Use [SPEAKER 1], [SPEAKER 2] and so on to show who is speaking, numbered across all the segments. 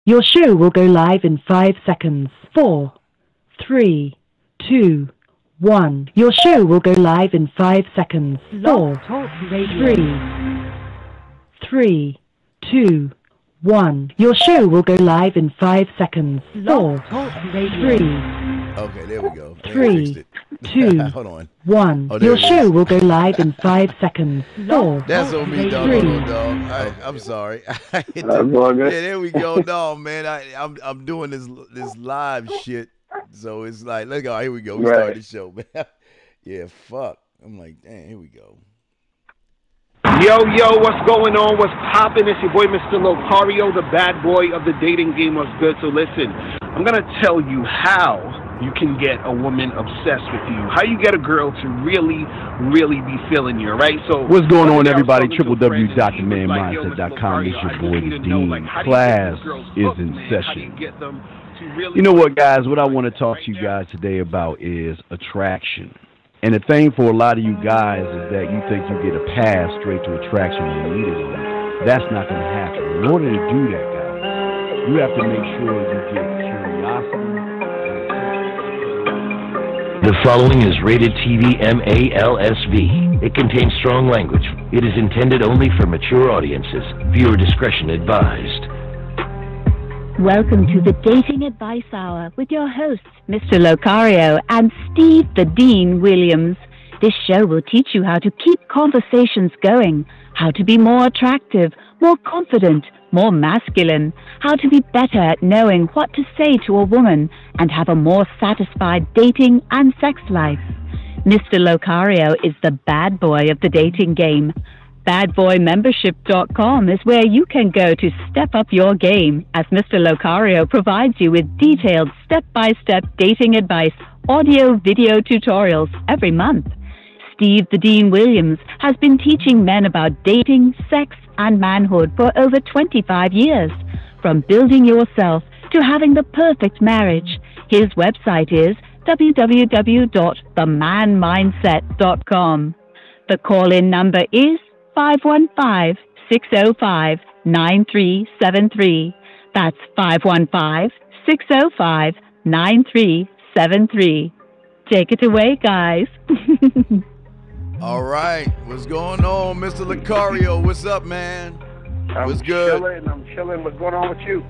[SPEAKER 1] Your show will go live in 5 seconds. 4, 3, 2, 1. Your show will go live in 5 seconds. 4, 3, 2, 1. Your show will go live in 5 seconds. 4, 3,
[SPEAKER 2] Okay, there we go.
[SPEAKER 1] 3, 2,
[SPEAKER 2] Hold on.
[SPEAKER 1] 1.
[SPEAKER 2] Oh, there
[SPEAKER 1] Your
[SPEAKER 2] it
[SPEAKER 1] show
[SPEAKER 2] is.
[SPEAKER 1] will go live in 5 seconons. 4,
[SPEAKER 2] That's on me, dog.
[SPEAKER 1] 3.
[SPEAKER 2] Hold on, dog. I'm sorry.
[SPEAKER 3] That's all good.
[SPEAKER 2] Yeah, there we go. No, man, I'm doing this live shit, so it's like, let's go. Here we go. We started the show, man. Yeah, fuck. I'm like, damn. Here we go.
[SPEAKER 3] Yo, what's going on? What's poppin'? It's your boy, Mr. Locario, the bad boy of the dating game. What's good? So listen, I'm going to tell you how you can get a woman obsessed with you. How you get a girl to really, really be feeling you, right? So
[SPEAKER 4] what's going on, everybody? www.themanmindset.com. It's your boy, the Dean. Class is in session. You know what, guys? What I want to talk to you guys today about is attraction. And the thing for a lot of you guys is that you think you get a pass straight to attraction immediately. That's not going to happen. In order to do that, guys, you have to make sure you get curiosity.
[SPEAKER 5] The following is rated TV MALSV. It contains strong language. It is intended only for mature audiences. Viewer discretion advised.
[SPEAKER 6] Welcome to the Dating Advice Hour with your hosts, Mr. Locario and Steve the Dean Williams. This show will teach you how to keep conversations going, how to be more attractive, more confident, more masculine, how to be better at knowing what to say to a woman, and have a more satisfied dating and sex life. Mr. Locario is the bad boy of the dating game. BadBoyMembership.com is where you can go to step up your game, as Mr. Locario provides you with detailed step-by-step dating advice, audio-video tutorials every month. Steve the Dean Williams has been teaching men about dating, sex, and manhood for over 25 years. From building yourself to having the perfect marriage, his website is www.themanmindset.com. The call-in number is 515-605-9373. That's 515-605-9373. Take it away, guys.
[SPEAKER 2] All right. What's going on, Mr. Lucario? What's up, man? What's good?
[SPEAKER 3] I'm chilling. What's going on with you?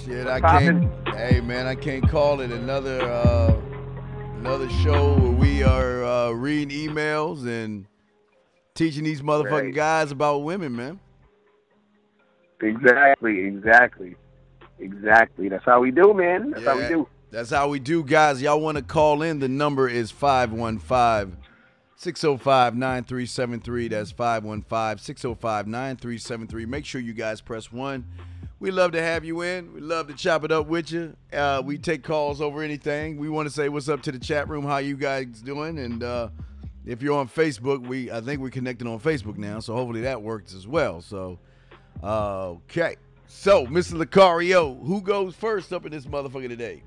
[SPEAKER 2] Shit, I can't. Hey, man, I can't call it another show where we are reading emails and teaching these motherfucking guys about women, man.
[SPEAKER 3] Exactly. That's how we do, man. That's how we do.
[SPEAKER 2] That's how we do, guys. Y'all want to call in? The number is 515-605-9373. That's 515-605-9373. Make sure you guys press 1. We love to have you in. We love to chop it up with you. We take calls over anything. We want to say what's up to the chat room, how you guys doing, and if you're on Facebook, I think we're connected on Facebook now, so hopefully that works as well. So, okay. So, Mr. Lucario, who goes first up in this motherfucker today?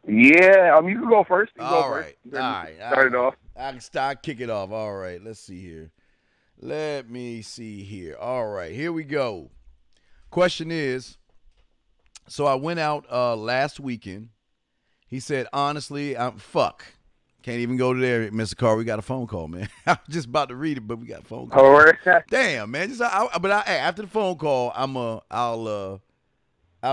[SPEAKER 3] Yeah, you can go first.
[SPEAKER 2] All right.
[SPEAKER 3] Start it off.
[SPEAKER 2] I can kick it off. All right. Let's see here. Let me see here. All right. Here we go. Question is, so I went out last weekend. He said, honestly, fuck. Can't even go there, Mr. Carr. We got a phone call, man. I was just about to read it, but we got a phone call.
[SPEAKER 3] All right.
[SPEAKER 2] Damn, man. After the phone call, I'll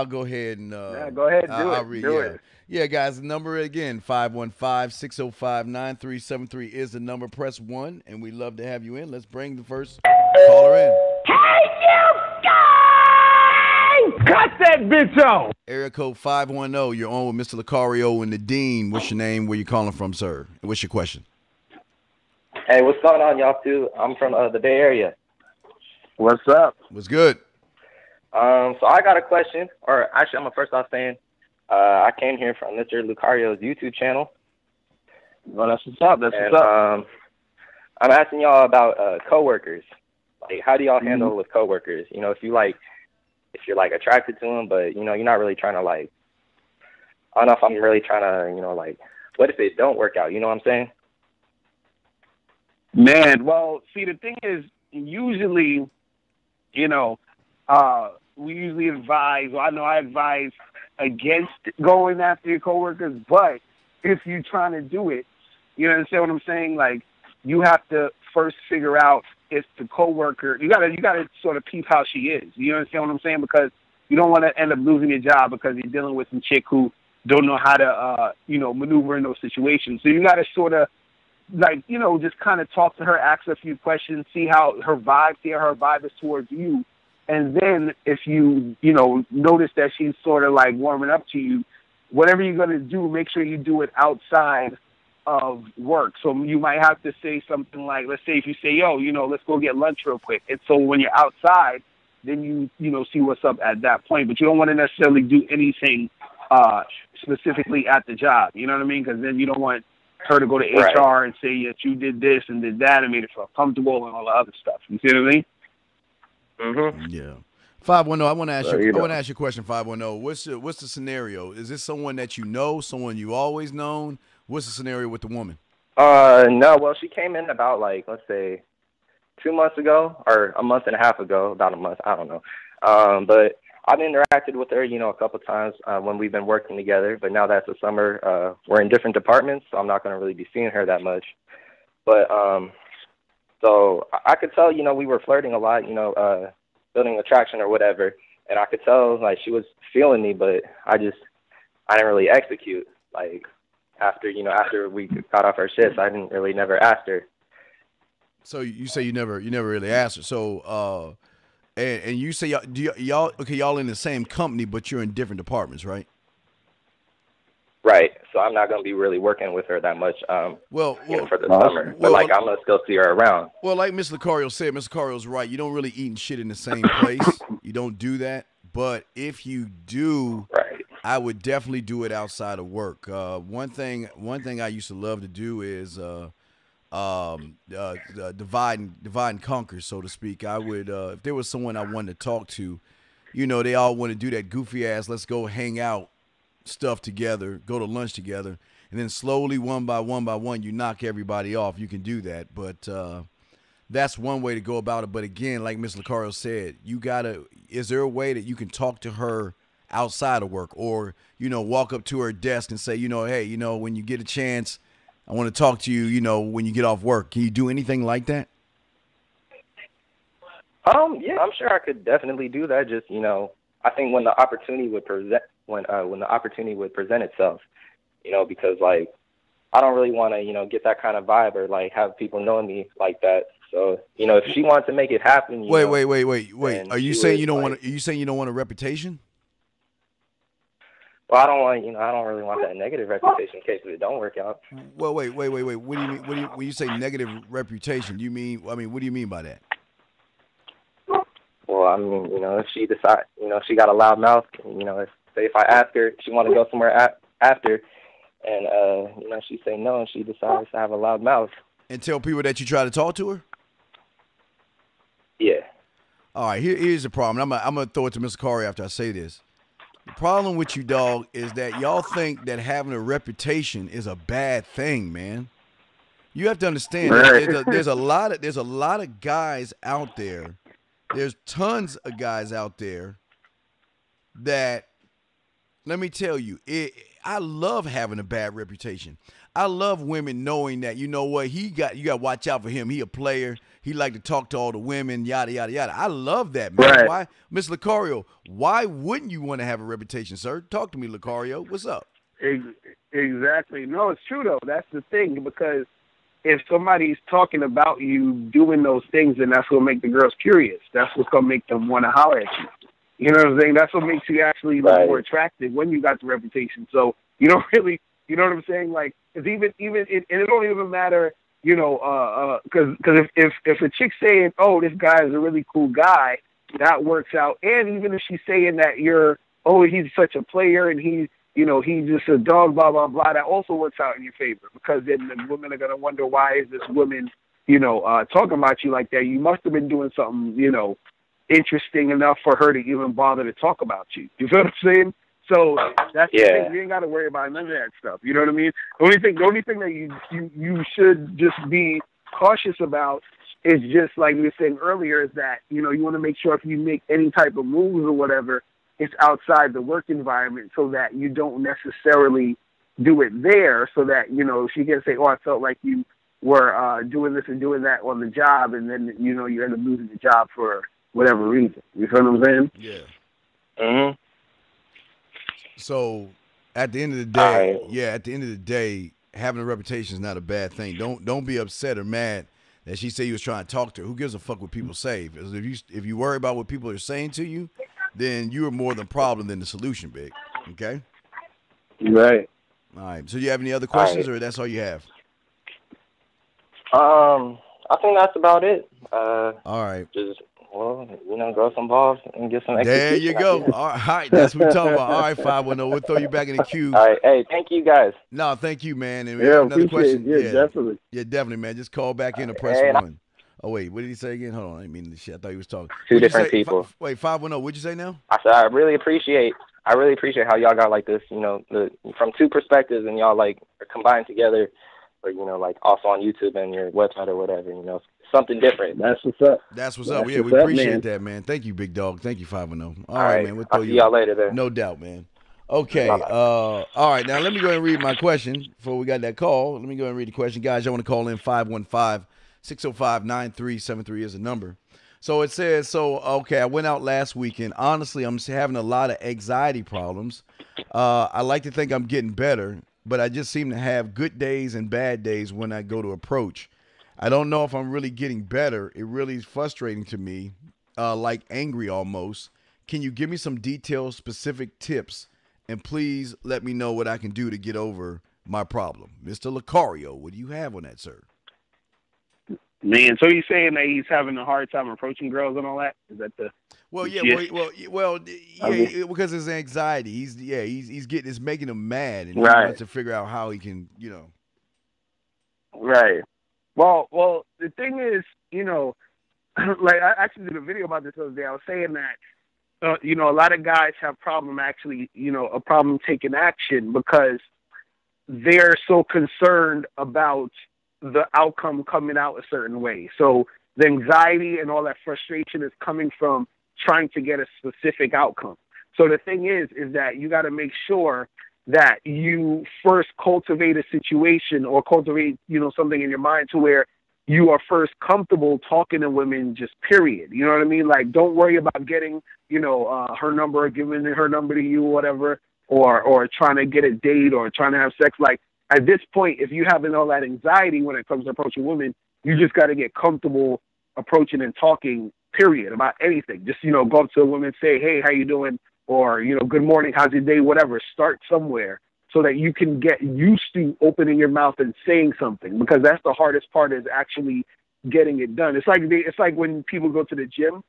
[SPEAKER 2] go ahead and
[SPEAKER 3] go ahead and
[SPEAKER 2] I'll
[SPEAKER 3] do
[SPEAKER 2] read.
[SPEAKER 3] it.
[SPEAKER 2] Yeah, guys. The number again, 515-605-9373 is the number. Press 1, and we love to have you in. Let's bring the first caller in.
[SPEAKER 3] Hey, you guys! Cut that bitch off!
[SPEAKER 2] Area code 510. You're on with Mr. Lucario and the Dean. What's your name? Where you calling from, sir? What's your question?
[SPEAKER 7] Hey, what's going on, y'all, too? I'm from the Bay Area.
[SPEAKER 3] What's up?
[SPEAKER 2] What's good?
[SPEAKER 7] So I got a question, or actually, I'm first off saying I came here from Mr. Lucario's YouTube channel.
[SPEAKER 3] Well, that's what's up.
[SPEAKER 7] I'm asking y'all about coworkers. Like, how do y'all handle with coworkers? You know, if you're attracted to them, but you're not really trying to I don't know if I'm really trying to what if it don't work out? You know what I'm saying?
[SPEAKER 3] Man, well, see, the thing is, usually, we usually advise, or I know I advise against going after your coworkers, but if you're trying to do it, you understand what I'm saying? Like, you have to first figure out if the coworker, you gotta sort of peep how she is. You understand what I'm saying? Because you don't want to end up losing your job because you're dealing with some chick who don't know how to, maneuver in those situations. So you got to sort of, just kind of talk to her, ask her a few questions, see how her vibe is towards you. And then if you, notice that she's sort of like warming up to you, whatever you're going to do, make sure you do it outside of work. So you might have to say something like, let's say if you say, yo, let's go get lunch real quick. And so when you're outside, then you see what's up at that point. But you don't want to necessarily do anything specifically at the job. You know what I mean? Because then you don't want her to go to HR and say that you did this and did that and made it feel comfortable and all the other stuff. You see what I mean?
[SPEAKER 7] Mm-hmm.
[SPEAKER 2] Yeah. 510, I want to ask you. I want to ask you a question. 510. What's the scenario? Is this someone that you know? Someone you always known? What's the scenario with the woman?
[SPEAKER 7] No. Well, she came in about let's say 2 months ago or a month and a half ago. About a month. I don't know. But I've interacted with her, a couple of times when we've been working together. But now that's the summer, we're in different departments, so I'm not going to really be seeing her that much. But so I could tell, we were flirting a lot, building attraction or whatever. And I could tell, she was feeling me, but I didn't really execute. After we got off our shifts, I didn't really never ask her.
[SPEAKER 2] So you say you never really asked her. So and you say y'all in the same company, but you're in different departments, right?
[SPEAKER 7] Right. So I'm not going to be really working with her that much. For the summer, but I'm gonna still see her around.
[SPEAKER 2] Well, like Mr. Lucario said, Mr. Lucario's right. You don't really eat shit in the same place. You don't do that. But if you do, I would definitely do it outside of work. One thing I used to love to do is divide and conquer, so to speak. I would if there was someone I wanted to talk to, they all want to do that goofy ass let's go hang out stuff together, go to lunch together, and then slowly one by one you knock everybody off. You can do that, but that's one way to go about it. But again, like Ms. Lucario said, is there a way that you can talk to her outside of work, or walk up to her desk and say, hey, when you get a chance, I want to talk to you, when you get off work. Can you do anything like that?
[SPEAKER 7] Yeah, I'm sure I could definitely do that. Just, I think when the opportunity would present itself, because I don't really want to, get that kind of vibe or have people knowing me like that. So, if she wants to make it happen,
[SPEAKER 2] wait. Are you saying you don't want? Are you saying you don't want a reputation?
[SPEAKER 7] Well, I don't really want that negative reputation in case it don't work out.
[SPEAKER 2] Well, wait. What do you mean? When you say negative reputation, do you mean? I mean, what do you mean by that?
[SPEAKER 7] Well, I mean, if she decides, she got a loud mouth, if I ask her, she want to go somewhere after, and she say no, and she decides to have a loud mouth.
[SPEAKER 2] And tell people that you try to talk to her?
[SPEAKER 7] Yeah.
[SPEAKER 2] All right, here's the problem. I'm gonna throw it to Mr. Corey after I say this. The problem with you, dog, is that y'all think that having a reputation is a bad thing, man. You have to understand there's a lot of guys out there. There's tons of guys out there that, let me tell you, I love having a bad reputation. I love women knowing that, you got to watch out for him. He a player. He like to talk to all the women, yada, yada, yada. I love that, man.
[SPEAKER 3] Right.
[SPEAKER 2] Why, Miss Lucario, why wouldn't you want to have a reputation, sir? Talk to me, Lucario. What's up?
[SPEAKER 3] Exactly. No, it's true, though. That's the thing, because if somebody's talking about you doing those things, then that's what make the girls curious. That's what's going to make them want to holler at you. You know what I'm saying? That's what makes you actually look more attractive when you got the reputation. So you don't really, you know what I'm saying? Like, it's and it don't even matter, because if a chick's saying, oh, this guy is a really cool guy, that works out. And even if she's saying that he's such a player and he's just a dog, blah, blah, blah, that also works out in your favor, because then the women are going to wonder, why is this woman, talking about you like that? You must have been doing something, interesting enough for her to even bother to talk about you. You feel what I'm saying? So that's the thing. You ain't got to worry about none of that stuff. You know what I mean? The only thing that you should just be cautious about it's just like we were saying earlier, is that, you know, you want to make sure if you make any type of moves or whatever, it's outside the work environment so that you don't necessarily do it there, so that, you know, she can say, oh, I felt like you were doing this and doing that on the job, and then, you know, you end up losing the job for whatever reason. You feel what I'm saying?
[SPEAKER 2] Yeah.
[SPEAKER 7] Mm-hmm.
[SPEAKER 2] So at the end of the day, having a reputation is not a bad thing. Don't be upset or mad that she said you was trying to talk to her. Who gives a fuck what people say? Because if you worry about what people are saying to you, then you are more the problem than the solution, big. Okay?
[SPEAKER 3] Right.
[SPEAKER 2] All right. So you have any other questions, or that's all you have?
[SPEAKER 7] I think that's about it.
[SPEAKER 2] All right.
[SPEAKER 7] Just, well, you know, grow some balls and get some execution.
[SPEAKER 2] There you go. All right. That's what we're talking about. All right, 510. We'll throw you back in the queue.
[SPEAKER 7] All right. Hey, thank you guys.
[SPEAKER 2] No, thank you, man. And
[SPEAKER 3] Yeah,
[SPEAKER 2] another question.
[SPEAKER 3] Yeah, definitely.
[SPEAKER 2] Yeah, definitely, man. Just call back in and press 1. Oh, wait. What did he say again? Hold on. I didn't mean the shit. I thought he was talking.
[SPEAKER 7] Two different people.
[SPEAKER 2] Wait, 510. What'd you say now?
[SPEAKER 7] I said I really appreciate how y'all got like this, you know, from two perspectives, and y'all like are combined together, or, you know, like also on YouTube and your website or whatever, you know, something different.
[SPEAKER 3] That's what's up.
[SPEAKER 2] That's what's up. Yeah, we appreciate that, man. Thank you, big dog. Thank you, 510. All right, man. We'll throw
[SPEAKER 7] I'll see y'all later then.
[SPEAKER 2] No doubt, man. Okay. All right. Now, let me go ahead and read my question before we got that call. Let me go ahead and read the question. Guys, y'all want to call in 515-605-9373 is the number. So it says, okay, I went out last weekend. Honestly, I'm having a lot of anxiety problems. I like to think I'm getting better, but I just seem to have good days and bad days when I go to approach. I don't know if I'm really getting better. It really is frustrating to me, like angry almost. Can you give me some detailed, specific tips? And please let me know what I can do to get over my problem. Mr. Lucario, what do you have on that, sir?
[SPEAKER 3] Man, so you're saying that he's having a hard time approaching girls and all that? Is that the?
[SPEAKER 2] Well, yeah, because his anxiety. It's making him mad, and he wants to figure out how he can, you know.
[SPEAKER 3] Right. Well, the thing is, you know, like I actually did a video about this the other day. I was saying that, you know, a lot of guys have a problem taking action because they're so concerned about the outcome coming out a certain way. So the anxiety and all that frustration is coming from trying to get a specific outcome. So the thing is that you got to make sure that you first cultivate a situation or cultivate, you know, something in your mind to where you are first comfortable talking to women, just period. You know what I mean? Like, don't worry about getting, you know, her number or giving her number to you or whatever, or trying to get a date or trying to have sex. Like, at this point, if you're having all that anxiety when it comes to approaching women, you just got to get comfortable approaching and talking, period, about anything. Just, you know, go up to a woman and say, hey, how you doing? Or, you know, good morning, how's your day, whatever. Start somewhere so that you can get used to opening your mouth and saying something, because that's the hardest part, is actually getting it done. It's like when people go to the gym.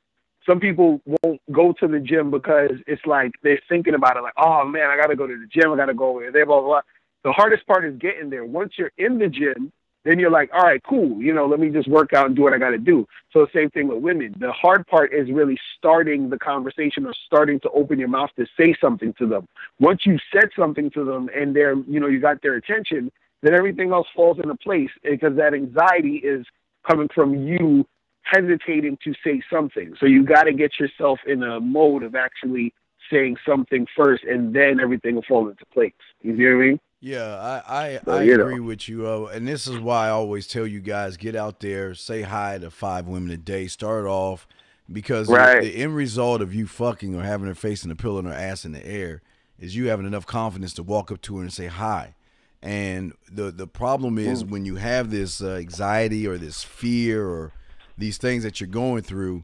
[SPEAKER 3] Some people won't go to the gym because it's like they're thinking about it like, oh, man, I got to go to the gym. I got to go over there, blah, blah, blah. The hardest part is getting there. Once you're in the gym, then you're like, all right, cool. You know, let me just work out and do what I got to do. So the same thing with women. The hard part is really starting the conversation or starting to open your mouth to say something to them. Once you said something to them and they're, you know, you got their attention, then everything else falls into place, because that anxiety is coming from you hesitating to say something. So you got to get yourself in a mode of actually saying something first, and then everything will fall into place. You see what I mean?
[SPEAKER 2] Yeah, I agree with you. And this is why I always tell you guys, get out there, say hi to 5 women a day, start off, because the end result of you fucking or having her face in the pillow and her ass in the air is you having enough confidence to walk up to her and say hi. And the problem is when you have this anxiety or this fear or these things that you're going through,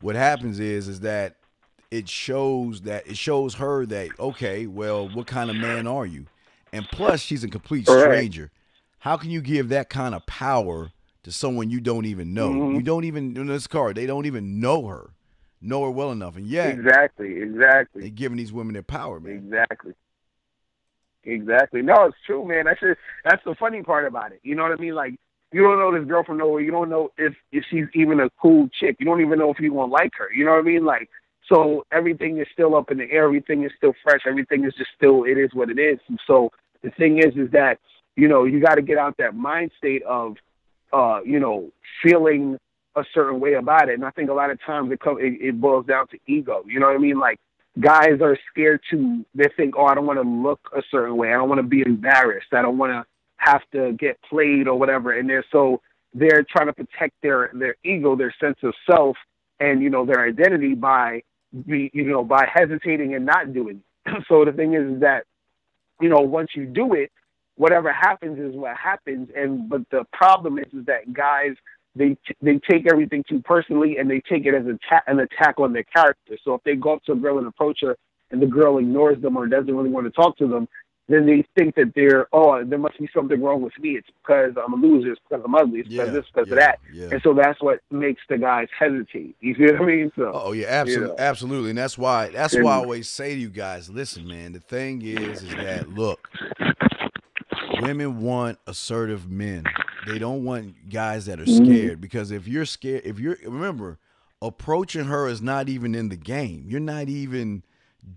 [SPEAKER 2] what happens is that it shows her that, okay, well, what kind of man are you? And plus, she's a complete stranger. How can you give that kind of power to someone you don't even know? Mm-hmm. You don't even, in this car, they don't even know her well enough. And yet,
[SPEAKER 3] exactly.
[SPEAKER 2] They're giving these women their power, man.
[SPEAKER 3] Exactly. No, it's true, man. That's the funny part about it. You know what I mean? Like, you don't know this girl from nowhere. You don't know if she's even a cool chick. You don't even know if you won't like her. You know what I mean? Like, so everything is still up in the air. Everything is still fresh. Everything is just still, it is what it is. And so the thing is that, you know, you got to get out that mind state of, you know, feeling a certain way about it. And I think a lot of times it boils down to ego. You know what I mean? Like, guys are scared they think, oh, I don't want to look a certain way. I don't want to be embarrassed. I don't want to have to get played or whatever. And they're trying to protect their ego, their sense of self, and, their identity by hesitating and not doing it. So the thing is that, once you do it, whatever happens is what happens. But the problem is that guys, they take everything too personally, and they take it as an attack on their character. So if they go up to a girl and approach her, and the girl ignores them or doesn't really want to talk to them, then they think that there must be something wrong with me. It's because I'm a loser. It's because I'm ugly. It's because this, because of that. Yeah. And so that's what makes the guys hesitate. You see what I mean? So,
[SPEAKER 2] absolutely. And that's why I always say to you guys, listen, man, the thing is that, look, women want assertive men. They don't want guys that are scared, because if you're scared, remember, approaching her is not even in the game. You're not even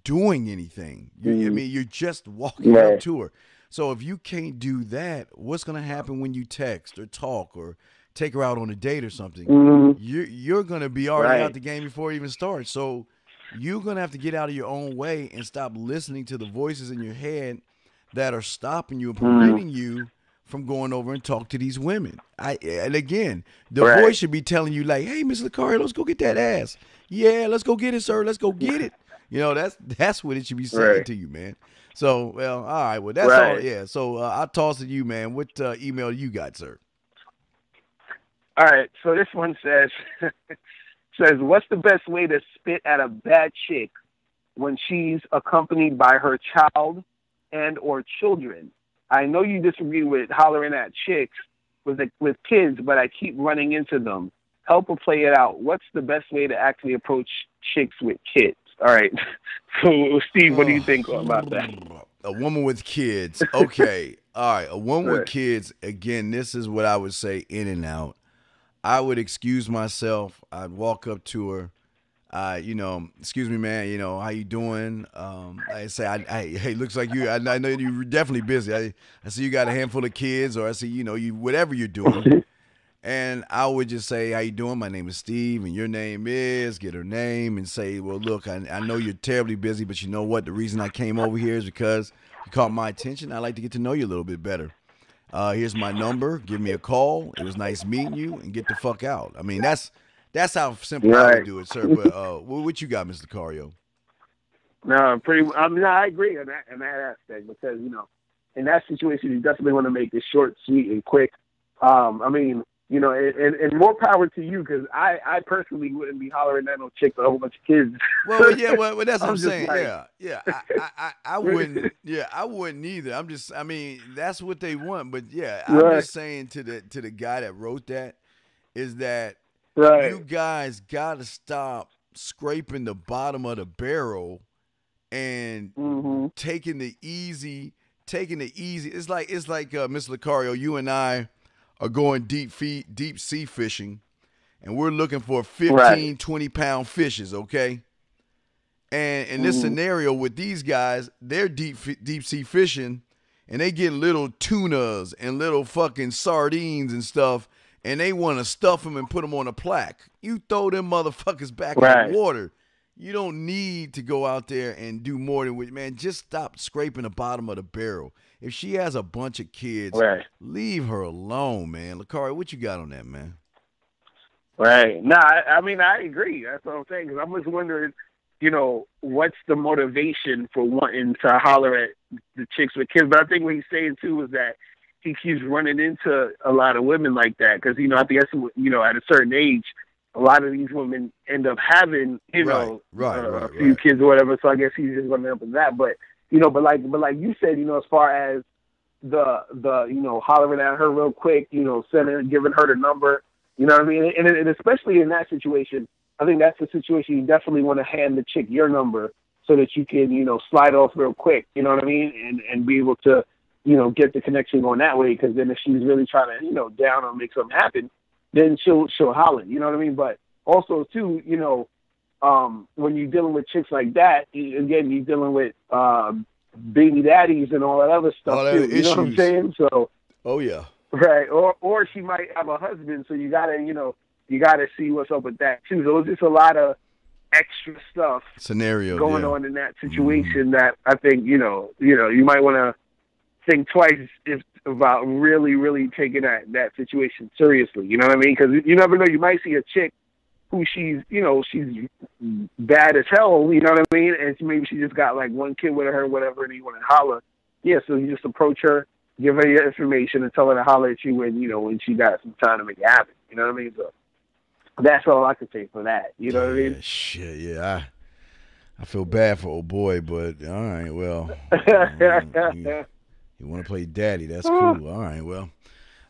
[SPEAKER 2] doing anything. You're just walking up to her. So if you can't do that, what's going to happen when you text or talk or take her out on a date or something? You're going to be already out the game before it even starts. So you're going to have to get out of your own way and stop listening to the voices in your head that are stopping you and preventing you from going over and talk to these women. And again, the voice should be telling you, like, hey, Miss Lucario, let's go get that ass. Yeah, let's go get it, sir. Let's go get it. That's what it should be saying to you, man. So, well, all right. Well, that's all. Yeah. So I'll toss it to you, man. What email you got, sir?
[SPEAKER 3] All right. So this one says, what's the best way to spit at a bad chick when she's accompanied by her child and or children? I know you disagree with hollering at chicks with kids, but I keep running into them. Help her play it out. What's the best way to actually approach chicks with kids? All right. So, Steve, what do you think about that?
[SPEAKER 2] A woman with kids. Okay. All right. A woman with kids, again, this is what I would say in and out. I would excuse myself. I'd walk up to her. Excuse me, man, how you doing? I say, hey, looks like you, I know you're definitely busy. I see you got a handful of kids, or I see, you, whatever you're doing. And I would just say, how you doing? My name is Steve, and your name is, get her name, and say, well, look, I know you're terribly busy, but you know what? The reason I came over here is because you caught my attention. I'd like to get to know you a little bit better. Here's my number. Give me a call. It was nice meeting you, and get the fuck out. I mean, that's how simple I would do it, sir. But what you got, Mr. Lucario?
[SPEAKER 3] No, I agree on that aspect, because in that situation, you definitely want to make it short, sweet, and quick. And more power to you, because I personally wouldn't be hollering at no chick with a whole bunch of kids.
[SPEAKER 2] Well, yeah, well, that's what I'm saying. I wouldn't. Yeah, I wouldn't either. That's what they want. But yeah, I'm just saying to the guy that wrote that is that you guys got to stop scraping the bottom of the barrel and taking the easy. It's like Mr. Lucario, you and I are going deep sea fishing, and we're looking for 15, 20-pound fishes, okay? And in this scenario with these guys, they're deep sea fishing, and they get little tunas and little fucking sardines and stuff, and they want to stuff them and put them on a plaque. You throw them motherfuckers back in the water. You don't need to go out there and do more than what, man. Just stop scraping the bottom of the barrel. If she has a bunch of kids, leave her alone, man. Lucario, what you got on that, man?
[SPEAKER 3] Right. No, I agree. That's what I'm saying. Because I'm just wondering, what's the motivation for wanting to holler at the chicks with kids? But I think what he's saying, too, is that he keeps running into a lot of women like that. Because, I think that's, at a certain age, a lot of these women end up having, a few kids or whatever. So I guess he's just running up with that. But, but like you said, as far as the hollering at her real quick, giving her the number, you know what I mean? And especially in that situation, I think that's the situation you definitely want to hand the chick your number so that you can, slide off real quick, you know what I mean? And be able to, get the connection going that way. Because then if she's really trying to, down or make something happen, then she'll holler, you know what I mean? But also too, when you're dealing with chicks like that, again, you're dealing with baby daddies and all that other stuff too. You know what I'm saying? So,
[SPEAKER 2] oh yeah,
[SPEAKER 3] right. Or she might have a husband, so you gotta, you got to see what's up with that too. So it's just a lot of extra stuff going on in that situation that I think you might want to think twice about really, really taking that situation seriously. You know what I mean? Because you never know. You might see a chick who she's bad as hell. You know what I mean? And maybe she just got like one kid with her, or whatever, and you want to holler. Yeah, so you just approach her, give her your information, and tell her to holler at you when she got some time to make it happen. You know what I mean? So that's all I could say for that. You know what I mean?
[SPEAKER 2] Shit, yeah. I feel bad for old boy, but all right, well. You want to play daddy, that's cool. All right, well.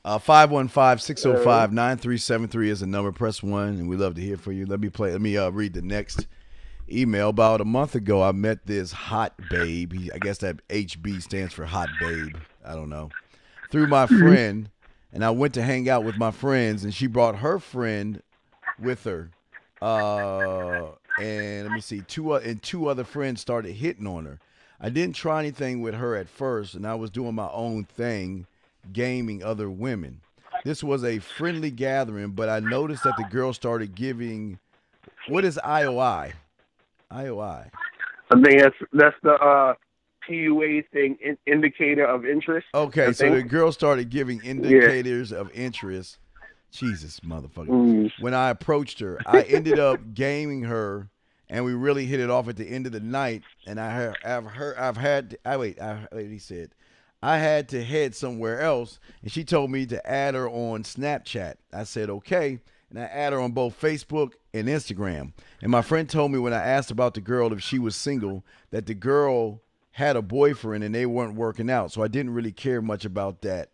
[SPEAKER 2] 515-605-9373 is the number. Press 1, and we love to hear from you. Let me read the next email. About a month ago, I met this hot babe. I guess that HB stands for hot babe. I don't know. Through my friend, and I went to hang out with my friends, and she brought her friend with her. And let me see, two other friends started hitting on her. I didn't try anything with her at first, and I was doing my own thing, gaming other women. This was a friendly gathering, but I noticed that the girl started giving. What is IOI? IOI.
[SPEAKER 3] I think that's the PUA thing, indicator of interest.
[SPEAKER 2] Okay, so the girl started giving indicators of interest. Jesus, motherfucker. When I approached her, I ended up gaming her, and we really hit it off at the end of the night. And I had to head somewhere else, and she told me to add her on Snapchat. I said, okay, and I add her on both Facebook and Instagram. And my friend told me when I asked about the girl if she was single, that the girl had a boyfriend and they weren't working out, so I didn't really care much about that.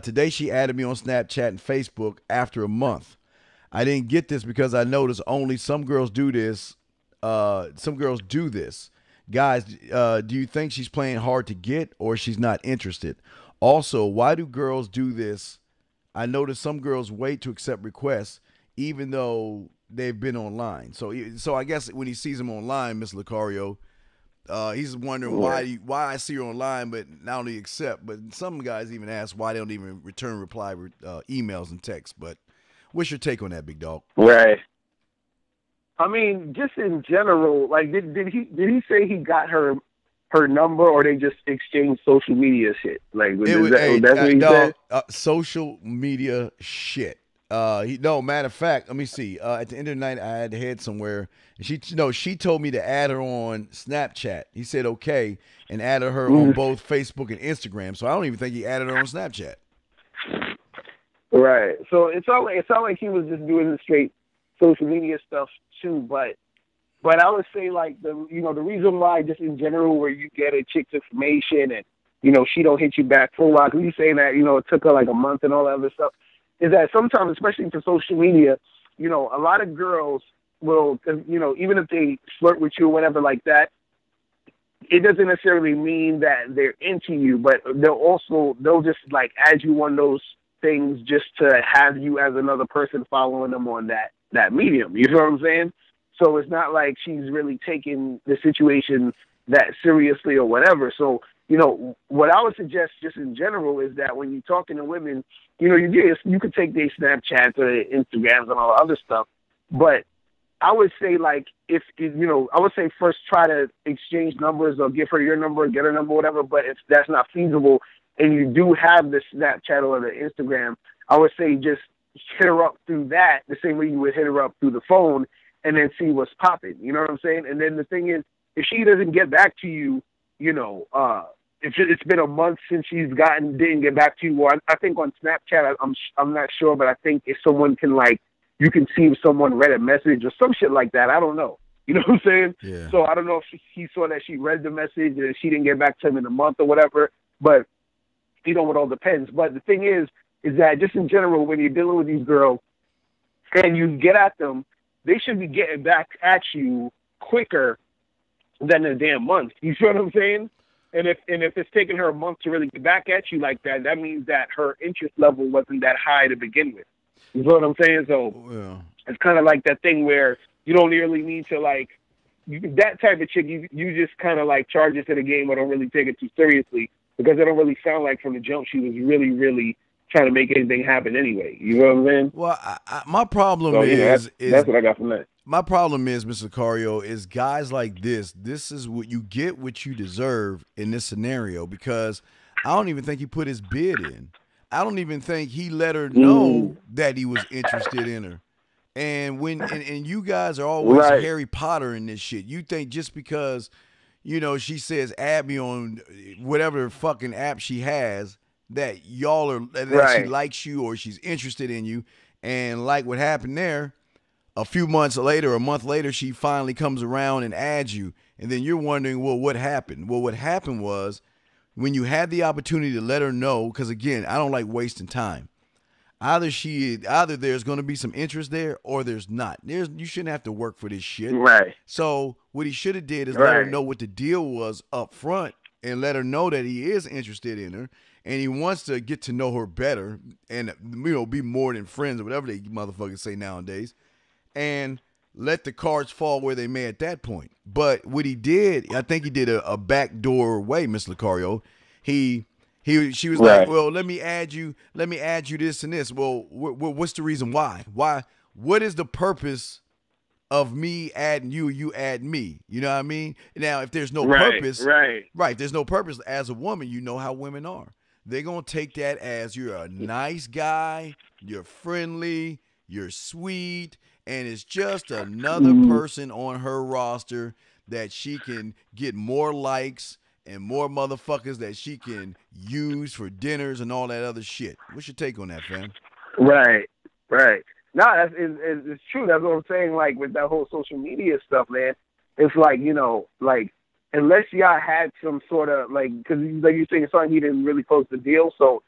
[SPEAKER 2] Today she added me on Snapchat and Facebook after a month. I didn't get this because I noticed only some girls do this. Guys, do you think she's playing hard to get or she's not interested? Also, why do girls do this? I noticed some girls wait to accept requests even though they've been online. So I guess when he sees them online, Mr. Lucario, he's wondering why I see her online, but not only accept, but some guys even ask why they don't even reply emails and texts. But what's your take on that, big dog?
[SPEAKER 3] Right. I mean, just in general, like, did he say he got her number, or they just exchanged social media shit? Like, that's what he said?
[SPEAKER 2] Social media shit. Matter of fact, let me see. At the end of the night, I had to head somewhere. And she told me to add her on Snapchat. He said okay, and added her on both Facebook and Instagram. So I don't even think he added her on Snapchat.
[SPEAKER 3] Right. So it's not like he was just doing the straight social media stuff too, but I would say, like, the reason why, just in general, where you get a chick's information and she don't hit you back for a while, because you saying that it took her like a month and all that other stuff, is that sometimes, especially for social media, a lot of girls will, even if they flirt with you or whatever like that, it doesn't necessarily mean that they're into you, but they'll just like add you on those things just to have you as another person following them on that medium. You know what I'm saying? So it's not like she's really taking the situation that seriously or whatever. So, what I would suggest just in general is that when you're talking to women, you could take their Snapchats or their Instagrams and all the other stuff. But I would say, like, I would say first try to exchange numbers or give her your number, get her number, whatever. But if that's not feasible and you do have the Snapchat or the Instagram, I would say just hit her up through that the same way you would hit her up through the phone, and then see what's popping. You know what I'm saying? And then the thing is, if she doesn't get back to you, if it's been a month since didn't get back to you, or I think on Snapchat, I'm not sure, but I think if someone can, like, you can see if someone read a message or some shit like that. I don't know. You know what I'm saying?
[SPEAKER 2] Yeah.
[SPEAKER 3] So I don't know if he saw that she read the message and she didn't get back to him in a month or whatever, but it all depends. But the thing is that just in general, when you're dealing with these girls and you get at them, they should be getting back at you quicker than a damn month. You see what I'm saying? And if it's taking her a month to really get back at you like that, that means that her interest level wasn't that high to begin with. You know what I'm saying? So It's kind of like that thing where you don't really need to, like, that type of chick, you just kind of like charge it to the game or don't really take it too seriously, because it don't really sound like from the jump she was really, really trying to make anything happen anyway. You know what I'm saying?
[SPEAKER 2] Well, my problem
[SPEAKER 3] So,
[SPEAKER 2] is
[SPEAKER 3] that's what I got from that.
[SPEAKER 2] My problem is, Mr. Lucario, is guys like this. This is what you get, what you deserve in this scenario. Because I don't even think he put his bid in. I don't even think he let her know that he was interested in her. And and you guys are always Harry Potter in this shit. You think just because, she says add me on whatever fucking app she has, that y'all are that she likes you or she's interested in you. And like what happened there, a few months later, a month later, she finally comes around and adds you. And then you're wondering, well, what happened? Well, what happened was when you had the opportunity to let her know, because again, I don't like wasting time. Either there's going to be some interest there or there's not. You shouldn't have to work for this shit.
[SPEAKER 3] Right.
[SPEAKER 2] So what he should have did is let her know what the deal was up front and let her know that he is interested in her and he wants to get to know her better and, be more than friends or whatever they motherfuckers say nowadays. And let the cards fall where they may at that point. But what he did, I think he did a backdoor way, Mr. Lucario. She was like, well, let me add you this and this. Well, what's the reason why? What is the purpose of me adding you, you add me? You know what I mean? Now, if there's no purpose, if there's no purpose as a woman, you know how women are. They're going to take that as you're a nice guy, you're friendly, you're sweet, and it's just another person on her roster that she can get more likes and more motherfuckers that she can use for dinners and all that other shit. What's your take on that, fam?
[SPEAKER 3] Right. No, it's true. That's what I'm saying. Like with that whole social media stuff, man. It's like, unless y'all had some sort of because like you're saying, something he didn't really post the deal. So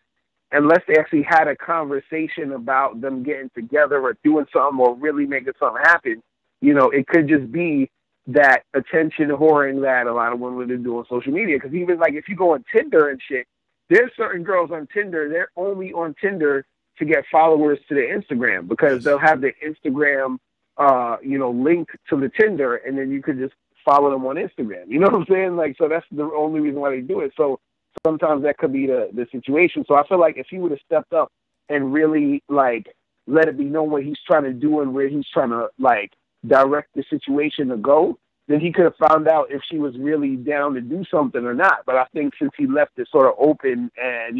[SPEAKER 3] unless they actually had a conversation about them getting together or doing something or really making something happen, it could just be that attention whoring that a lot of women are doing on social media. Because even if you go on Tinder and shit, there's certain girls on Tinder, they're only on Tinder to get followers to their Instagram because they'll have the Instagram, link to the Tinder, and then you could just follow them on Instagram. You know what I'm saying? So that's the only reason why they do it. So sometimes that could be the situation. So I feel like if he would have stepped up and really let it be known what he's trying to do and where he's trying to direct the situation to go, then he could have found out if she was really down to do something or not. But I think since he left it sort of open and,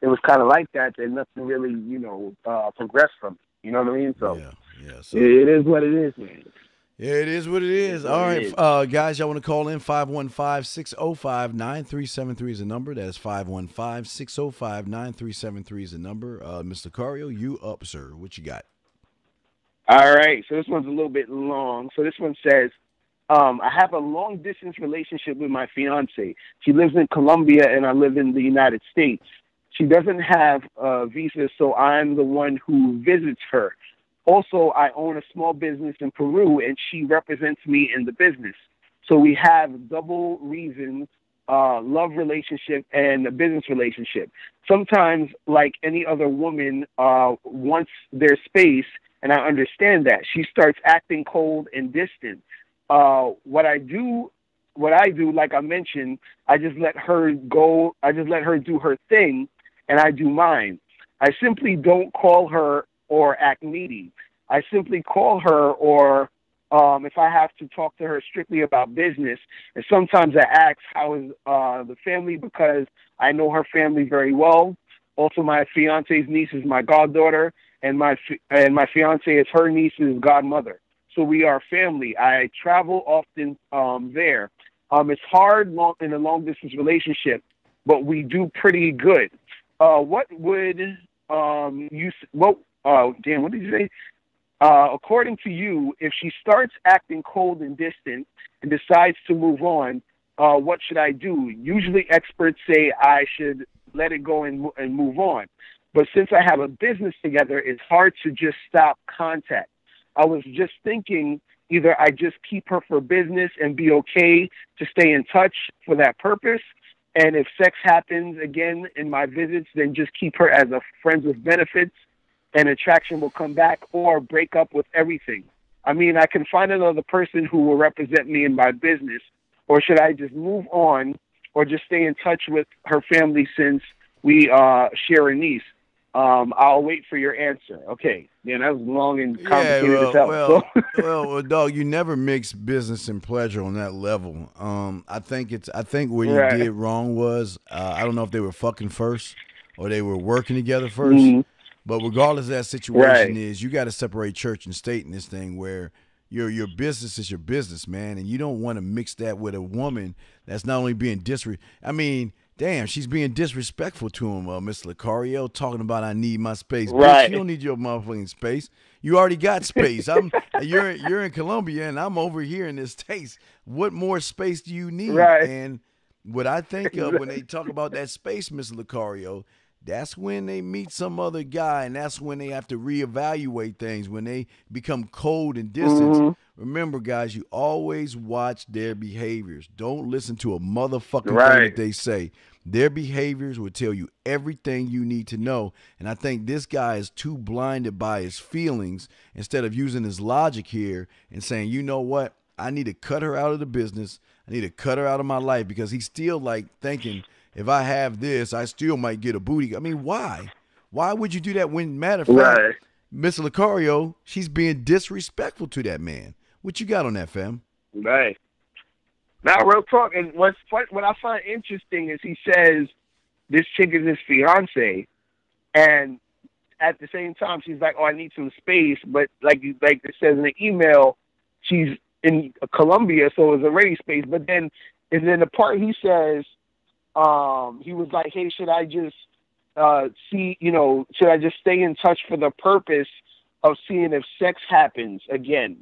[SPEAKER 3] it was kind of like that, then nothing really, progressed from it. You know what I mean? So, so it is what it is, man.
[SPEAKER 2] Yeah, it is what it is. All right, guys, y'all want to call in? 515-605-9373 is the number. That is 515-605-9373 is the number. Mr. Lucario, you up, sir. What you got?
[SPEAKER 3] All right, so this one's a little bit long. So this one says, I have a long-distance relationship with my fiance. She lives in Colombia, and I live in the United States. She doesn't have a visa, so I'm the one who visits her. Also, I own a small business in Peru, and she represents me in the business. So we have double reasons, love relationship and a business relationship. Sometimes, like any other woman, wants their space, and I understand that. She starts acting cold and distant. What I do, like I mentioned, I just let her go. I just let her do her thing, and I do mine. I simply don't call her or act needy. I simply call her or if I have to talk to her strictly about business. And sometimes I ask, how is the family, because I know her family very well. Also, my fiance's niece is my goddaughter, and my fiance is her niece's godmother. So we are family. I travel often there. It's hard in a long-distance relationship, but we do pretty good. What would what did you say? According to you, if she starts acting cold and distant and decides to move on, what should I do? Usually experts say I should let it go and move on. But since I have a business together, it's hard to just stop contact. I was just thinking either I just keep her for business and be okay to stay in touch for that purpose. And if sex happens again in my visits, then just keep her as a friend with benefits and attraction will come back, or break up with everything. I mean, I can find another person who will represent me in my business, or should I just move on or just stay in touch with her family since we share a niece? I'll wait for your answer. Okay. Yeah, that was long and complicated as hell.
[SPEAKER 2] Well, dog, you never mix business and pleasure on that level. I think where you
[SPEAKER 3] Right.
[SPEAKER 2] did wrong was I don't know if they were fucking first or they were working together 1st.
[SPEAKER 3] Mm-hmm.
[SPEAKER 2] But regardless of that situation,
[SPEAKER 3] Right.
[SPEAKER 2] is you got to separate church and state in this thing where your business is your business, man, and you don't want to mix that with a woman that's not only being I mean, damn, she's being disrespectful to him, Mr. Lucario, talking about I need my space.
[SPEAKER 3] Right.
[SPEAKER 2] Bitch, you don't need your motherfucking space. You already got space. You're in Colombia and I'm over here in the States. What more space do you need?
[SPEAKER 3] Right.
[SPEAKER 2] And what I think of when they talk about that space, Mr. Lucario, that's when they meet some other guy, and that's when they have to reevaluate things, when they become cold and distant.
[SPEAKER 3] Mm-hmm.
[SPEAKER 2] Remember, guys, you always watch their behaviors. Don't listen to a motherfucking thing
[SPEAKER 3] Right.
[SPEAKER 2] that they say. Their behaviors will tell you everything you need to know. And I think this guy is too blinded by his feelings instead of using his logic here and saying, you know what? I need to cut her out of the business. I need to cut her out of my life, because he's still like thinking, if I have this, I still might get a booty. I mean, why? Why would you do that when, matter of fact,
[SPEAKER 3] Right.
[SPEAKER 2] Mr. Lucario, she's being disrespectful to that man. What you got on that, fam?
[SPEAKER 3] Right. Now, real talk, and what I find interesting is he says this chick is his fiance, and at the same time she's like, "Oh, I need some space," but like it says in the email, she's in Colombia, so it's already space. But then, and then the part he says, he was like, "Hey, should I just should I just stay in touch for the purpose of seeing if sex happens again?"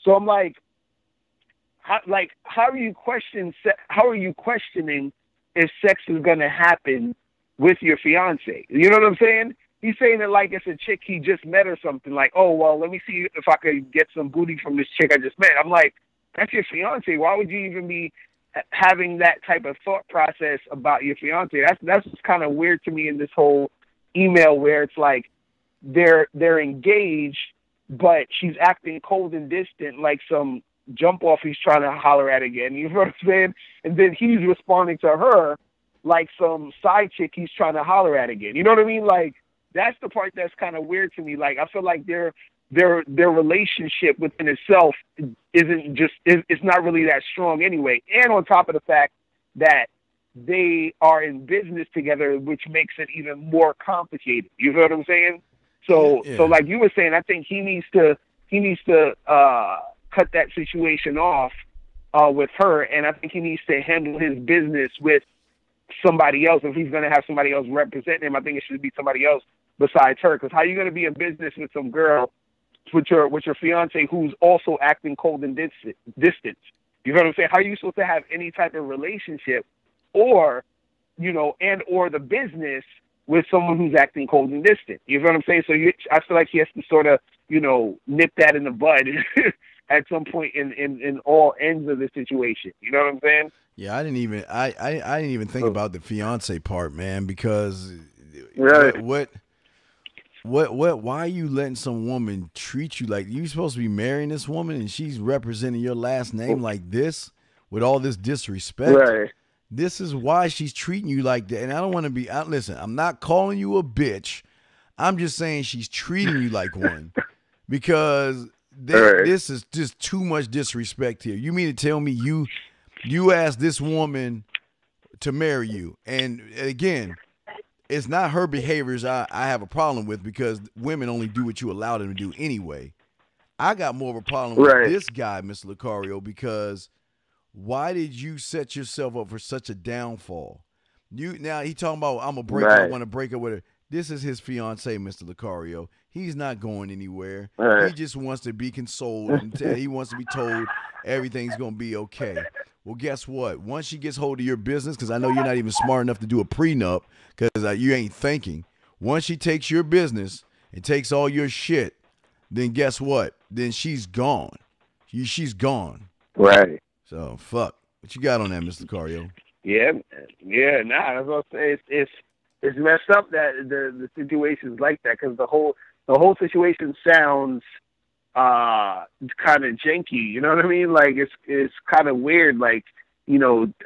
[SPEAKER 3] So I'm like, how are you questioning if sex is going to happen with your fiance? You know what I'm saying? He's saying it like it's a chick he just met or something. Like, oh, well, let me see if I could get some booty from this chick I just met. I'm like, that's your fiance. Why would you even be having that type of thought process about your fiance? That's what's kind of weird to me in this whole email, where it's like they're engaged, but she's acting cold and distant, like some jump off he's trying to holler at again. You know what I'm saying? And then he's responding to her like some side chick he's trying to holler at again. You know what I mean? Like, that's the part that's kind of weird to me. Like, I feel like their relationship within itself it's not really that strong anyway. And on top of the fact that they are in business together, which makes it even more complicated. You know what I'm saying? So like you were saying, I think he needs to cut that situation off with her, and I think he needs to handle his business with somebody else. If he's going to have somebody else represent him, I think it should be somebody else besides her. Because how are you going to be in business with some girl, with your fiance, who's also acting cold and distant? You know what I'm saying? How are you supposed to have any type of relationship, or the business with someone who's acting cold and distant? You know what I'm saying? So I feel like he has to sort of nip that in the bud at some point in all ends of the situation. You know what I'm saying?
[SPEAKER 2] Yeah, I didn't even think about the fiance part, man, because
[SPEAKER 3] right.
[SPEAKER 2] What why are you letting some woman treat you like you supposed to be marrying this woman and she's representing your last name like this with all this disrespect?
[SPEAKER 3] Right.
[SPEAKER 2] This is why she's treating you like that. And I don't want to be listen, I'm not calling you a bitch. I'm just saying she's treating you like one, because this is just too much disrespect here. You mean to tell me you asked this woman to marry you? And again, it's not her behaviors I have a problem with, because women only do what you allow them to do anyway. I got more of a problem with this guy, Mr. Lucario, because why did you set yourself up for such a downfall? Now he talking about I want to break up with her. This is his fiance, Mr. Lucario. He's not going anywhere. He just wants to be consoled, and he wants to be told everything's going to be okay. Well, guess what? Once she gets hold of your business, because I know you're not even smart enough to do a prenup, because you ain't thinking. Once she takes your business and takes all your shit, then guess what? Then she's gone. She's gone.
[SPEAKER 3] Right.
[SPEAKER 2] So, fuck. What you got on that, Mr. Lucario?
[SPEAKER 3] Yeah. Nah, that's what I'm saying. It's messed up that the situation's like that, because the whole situation sounds kind of janky. You know what I mean? Like it's kind of weird. Like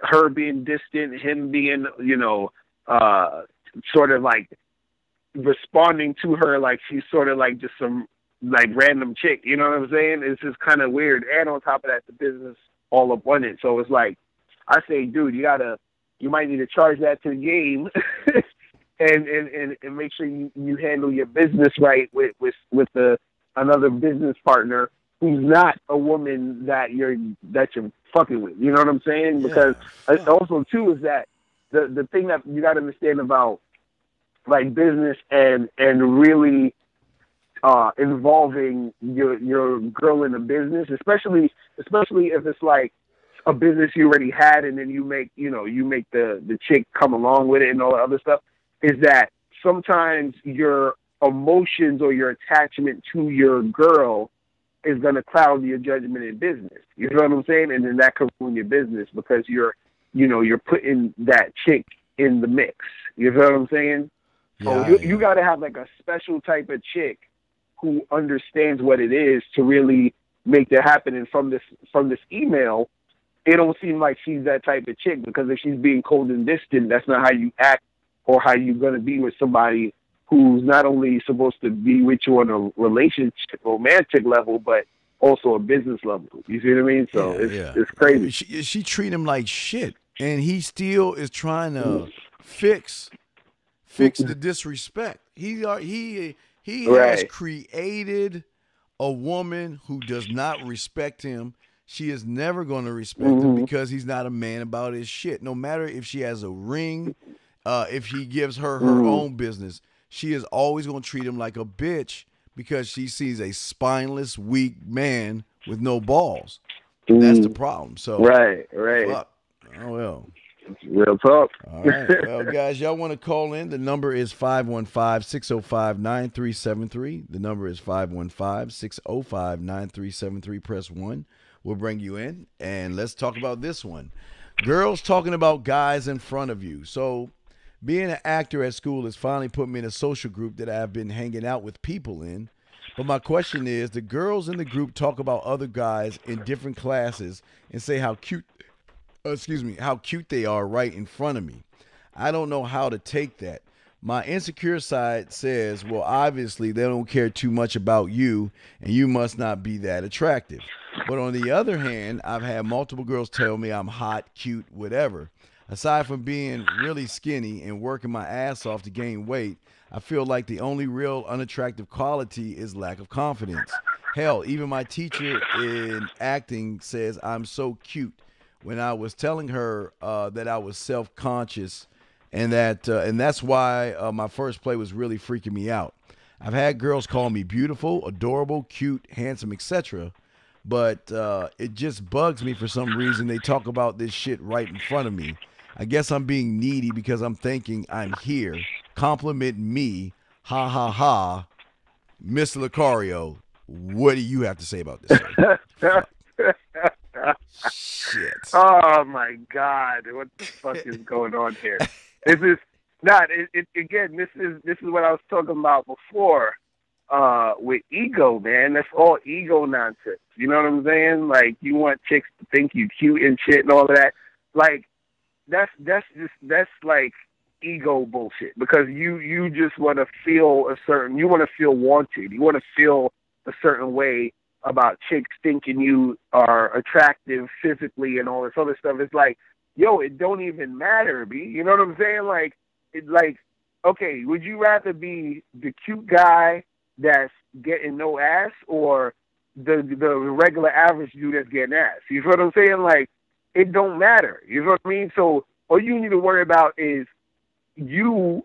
[SPEAKER 3] her being distant, him being sort of like responding to her like she's sort of like just some like random chick. You know what I'm saying? It's just kind of weird. And on top of that, the business all up on it. So it's like, I say, dude, you might need to charge that to the game. And make sure you handle your business right with another business partner who's not a woman that you're fucking with. You know what I'm saying?
[SPEAKER 2] Yeah.
[SPEAKER 3] Because also too is that the thing that you got to understand about like business and really involving your girl in a business, especially if it's like a business you already had, and then you make the chick come along with it and all that other stuff, is that sometimes your emotions or your attachment to your girl is going to cloud your judgment in business. You know what I'm saying? And then that could ruin your business because you're putting that chick in the mix. You know what I'm saying?
[SPEAKER 2] Yeah,
[SPEAKER 3] so you got to have like a special type of chick who understands what it is to really make that happen. And from this email, it don't seem like she's that type of chick, because if she's being cold and distant, that's not how you act or how you're going to be with somebody who's not only supposed to be with you on a relationship, romantic level, but also a business level. You see what I mean? So it's crazy.
[SPEAKER 2] She treat him like shit, and he still is trying to fix the disrespect. He has created a woman who does not respect him. She is never going to respect him because he's not a man about his shit. No matter if she has a ring, if he gives her own business, she is always going to treat him like a bitch because she sees a spineless, weak man with no balls. That's the problem. So
[SPEAKER 3] right.
[SPEAKER 2] Fuck. Oh well.
[SPEAKER 3] Real talk.
[SPEAKER 2] All right. Well, guys, y'all want to call in? The number is 515-605-9373. The number is 515-605-9373. Press 1. We'll bring you in, and let's talk about this one. Girls talking about guys in front of you. So being an actor at school has finally put me in a social group that I've been hanging out with people in. But my question is, the girls in the group talk about other guys in different classes and say how cute they are right in front of me. I don't know how to take that. My insecure side says, well, obviously they don't care too much about you, and you must not be that attractive. But on the other hand, I've had multiple girls tell me I'm hot, cute, whatever. Aside from being really skinny and working my ass off to gain weight, I feel like the only real unattractive quality is lack of confidence. Hell, even my teacher in acting says I'm so cute when I was telling her that I was self-conscious, and that's why my first play was really freaking me out. I've had girls call me beautiful, adorable, cute, handsome, etc., but it just bugs me for some reason. They talk about this shit right in front of me. I guess I'm being needy because I'm thinking I'm here. Compliment me. Ha, ha, ha. Mr. Lucario, what do you have to say about this? Shit.
[SPEAKER 3] Oh, my God. What the fuck is going on here? This is not, again, this is what I was talking about before. With ego, man. That's all ego nonsense. You know what I'm saying? Like, you want chicks to think you cute and shit and all of that. Like, that's like ego bullshit, because you just want to feel you want to feel wanted. You want to feel a certain way about chicks thinking you are attractive physically and all this other stuff. It's like, yo, it don't even matter, B. You know what I'm saying? Like, okay, would you rather be the cute guy that's getting no ass, or the regular average dude that's getting ass? You know what I'm saying? Like, it don't matter. You know what I mean? So all you need to worry about is you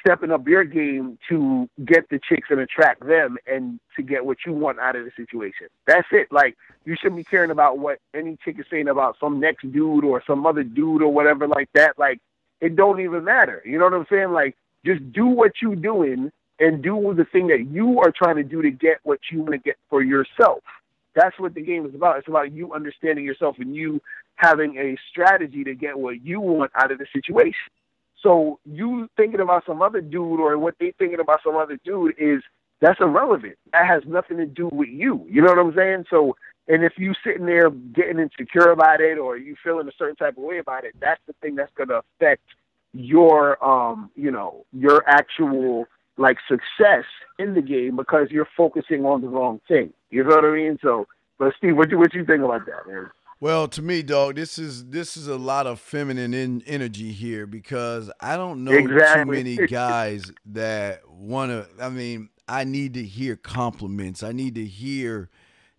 [SPEAKER 3] stepping up your game to get the chicks and attract them and to get what you want out of the situation. That's it. Like, you shouldn't be caring about what any chick is saying about some next dude or some other dude or whatever like that. Like, it don't even matter. You know what I'm saying? Like, just do what you doing and do the thing that you are trying to do to get what you want to get for yourself. That's what the game is about. It's about you understanding yourself and you having a strategy to get what you want out of the situation. So you thinking about some other dude or what they thinking about some other dude that's irrelevant. That has nothing to do with you. You know what I'm saying? So, and if you sitting there getting insecure about it or you feeling a certain type of way about it, that's the thing that's going to affect your, your actual like success in the game because you're focusing on the wrong thing. You know what I mean? So, but Steve, what you think about that, man?
[SPEAKER 2] Well, to me, dog, this is a lot of feminine energy here because I don't know too many guys that want to. I mean, I need to hear compliments. I need to hear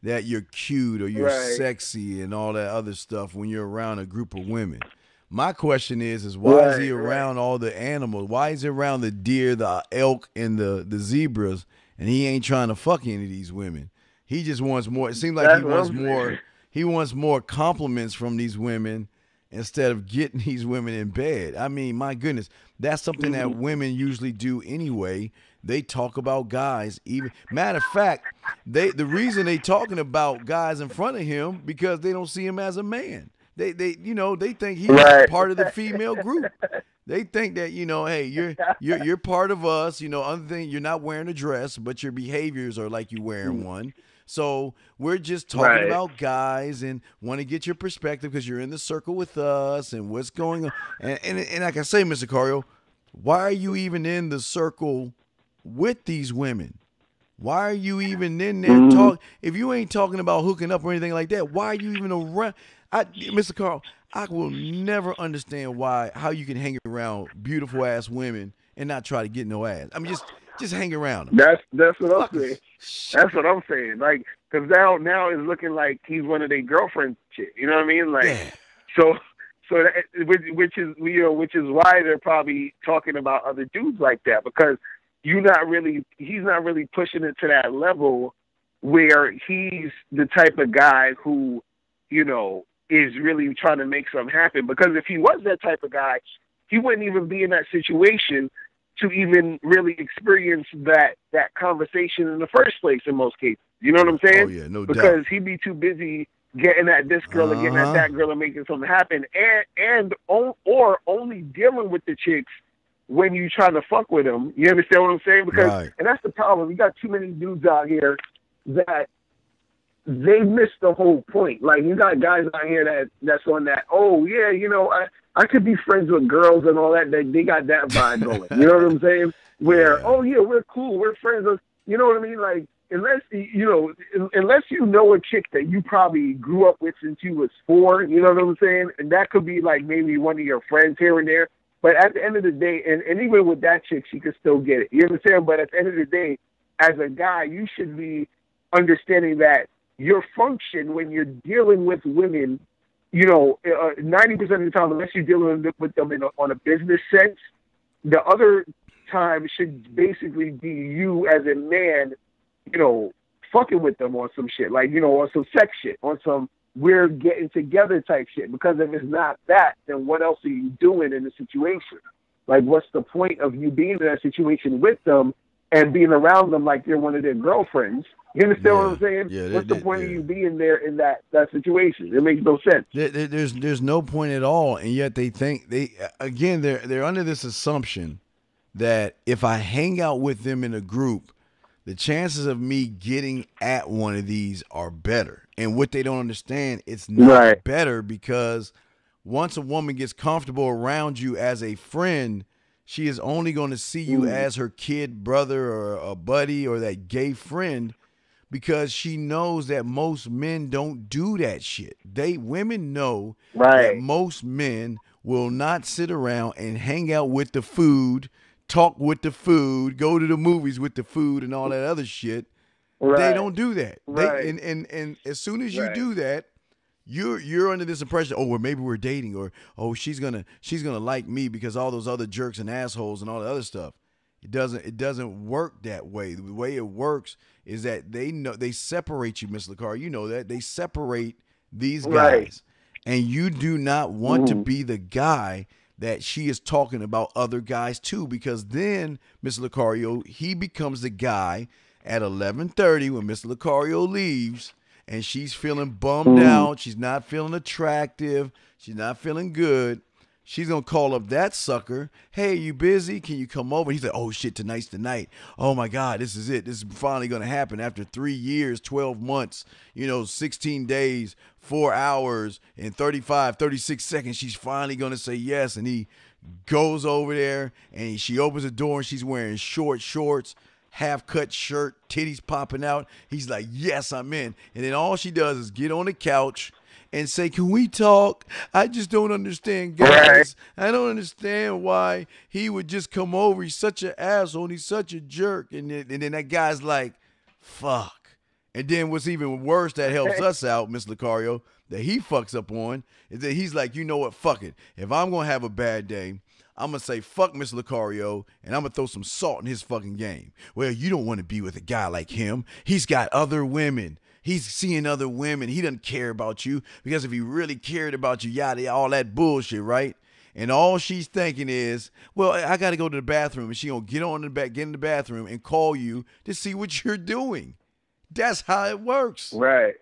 [SPEAKER 2] that you're cute or you're sexy and all that other stuff when you're around a group of women. My question is why is he around all the animals? Why is he around the deer, the elk, and the zebras, and he ain't trying to fuck any of these women? He just wants more. It seems like he wants more. He wants more compliments from these women instead of getting these women in bed. I mean, my goodness, that's something that women usually do anyway. They talk about guys. Even matter of fact, the reason they talking about guys in front of him because they don't see him as a man. They think he's part of the female group. They think that, hey, you're part of us. Other thing, you're not wearing a dress, but your behaviors are like you wearing one. So we're just talking about guys and want to get your perspective because you're in the circle with us and what's going on. And like I say, Mr. Cario, why are you even in the circle with these women? Why are you even in there talking? If you ain't talking about hooking up or anything like that, why are you even around? Mr. Carl, I will never understand how you can hang around beautiful ass women and not try to get no ass. I mean, just hang around them.
[SPEAKER 3] That's what I'm saying. That's what I'm saying. Like, because now it's looking like he's one of their girlfriends. Shit. You know what I mean? Like, so which is why they're probably talking about other dudes like that because he's not really pushing it to that level where he's the type of guy who, is really trying to make something happen. Because if he was that type of guy, he wouldn't even be in that situation to even really experience that conversation in the first place in most cases. You know what I'm saying?
[SPEAKER 2] Oh, yeah, no doubt.
[SPEAKER 3] Because he'd be too busy getting at this girl and getting at that girl and making something happen or only dealing with the chicks when you try to fuck with them. You understand what I'm saying? Because and that's the problem. We got too many dudes out here that they missed the whole point. Like, you got guys out here that's on that, oh, yeah, I could be friends with girls and all that. They got that vibe going. You know what I'm saying? Where, oh, yeah, we're cool. We're friends. You know what I mean? Like, unless you know a chick that you probably grew up with since you was 4, you know what I'm saying? And that could be, like, maybe one of your friends here and there. But at the end of the day, and even with that chick, she could still get it. You understand? But at the end of the day, as a guy, you should be understanding that your function when you're dealing with women, 90% of the time, unless you're dealing with them on a business sense, the other time should basically be you as a man, fucking with them on some shit, like, on some sex shit, on some we're getting together type shit. Because if it's not that, then what else are you doing in the situation? Like, what's the point of you being in that situation with them and being around them like you're one of their girlfriends? You understand what I'm saying?
[SPEAKER 2] Yeah,
[SPEAKER 3] what's the point of you being there in that situation? It makes no sense.
[SPEAKER 2] There's no point at all, and yet they think they're under this assumption that if I hang out with them in a group, the chances of me getting at one of these are better. And what they don't understand, it's not better because once a woman gets comfortable around you as a friend, she is only going to see you as her kid brother or a buddy or that gay friend because she knows that most men don't do that shit. Women know that most men will not sit around and hang out with the food, talk with the food, go to the movies with the food and all that other shit. They don't do that. And as soon as you do that, you're under this impression, well, maybe we're dating, or she's gonna like me because all those other jerks and assholes and all the other stuff. It doesn't work that way. The way it works is that they separate you, Miss Lucario. You know that they separate these guys, and you do not want to be the guy that she is talking about other guys too, because then Miss Lucario, he becomes the guy at 11:30 when Miss Lucario leaves. And she's feeling bummed out. She's not feeling attractive. She's not feeling good. she's going to call up that sucker. Hey, you busy? Can you come over? He's like, oh, shit, tonight's the night. Oh, my God, this is it. This is finally going to happen after 3 years, 12 months, 16 days, 4 hours, and 36 seconds. She's finally going to say yes. And he goes over there, and she opens the door, and she's wearing short shorts, half-cut shirt, titties popping out. He's like, yes, I'm in. And then all she does is get on the couch and say, can we talk? I just don't understand, guys. Right. I don't understand why he would just come over. He's such an asshole, and he's such a jerk. And then that guy's like, fuck. And then what's even worse that helps us out, Miss Lucario, that he fucks up on, is that he's like, you know what, fuck it. If I'm going to have a bad day, I'm going to say, fuck Mr. Lucario, and I'm going to throw some salt in his fucking game. Well, you don't want to be with a guy like him. He's got other women. He's seeing other women. He doesn't care about you, because if he really cared about you, yada, all that bullshit, right? And all she's thinking is, well, I got to go to the bathroom, and she's going to get in the bathroom and call you to see what you're doing. That's how it works.
[SPEAKER 3] Right.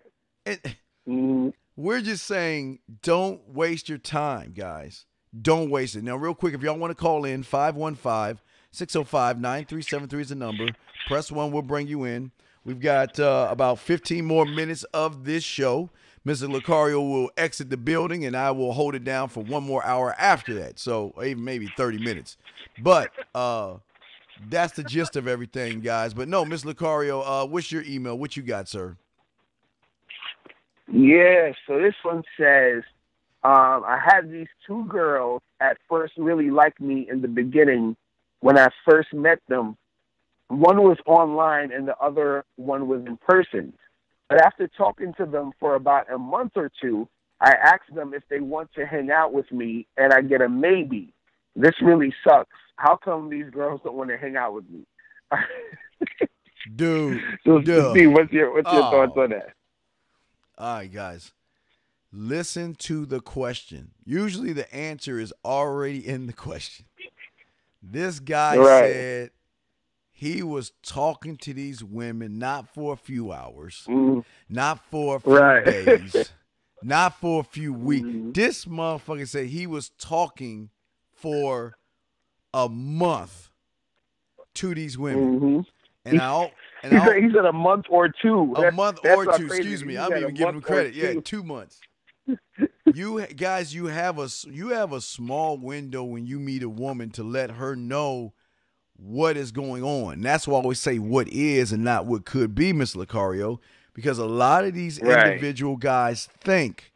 [SPEAKER 2] And we're just saying, don't waste your time, guys. Don't waste it. Now, real quick, if y'all want to call in, 515-605-9373 is the number. Press 1, we'll bring you in. We've got about 15 more minutes of this show. Mr. Lucario will exit the building, and I will hold it down for 1 more hour after that, so even maybe 30 minutes. But that's the gist of everything, guys. But no, Mr. Lucario, what's your email? What you got, sir?
[SPEAKER 3] Yeah, so this one says, I had these 2 girls at first really like me in the beginning when I first met them. One was online and the other one was in person. But after talking to them for about a month or 2, I asked them if they want to hang out with me, and I get a maybe. This really sucks. How come these girls don't want to hang out with me?
[SPEAKER 2] Dude.
[SPEAKER 3] So, Steve, what's your thoughts on that?
[SPEAKER 2] All right, guys. Listen to the question. Usually the answer is already in the question. This guy said he was talking to these women not for a few hours, not for a few days, not for a few weeks. This motherfucker said he was talking for a month to these women. And he
[SPEAKER 3] said a month or 2.
[SPEAKER 2] A month or 2. Excuse me. I'm even giving him credit. Yeah, 2 months. You guys, you have a small window when you meet a woman to let her know what is going on. That's why I always say what is and not what could be, Miss Lucario, because a lot of these individual guys think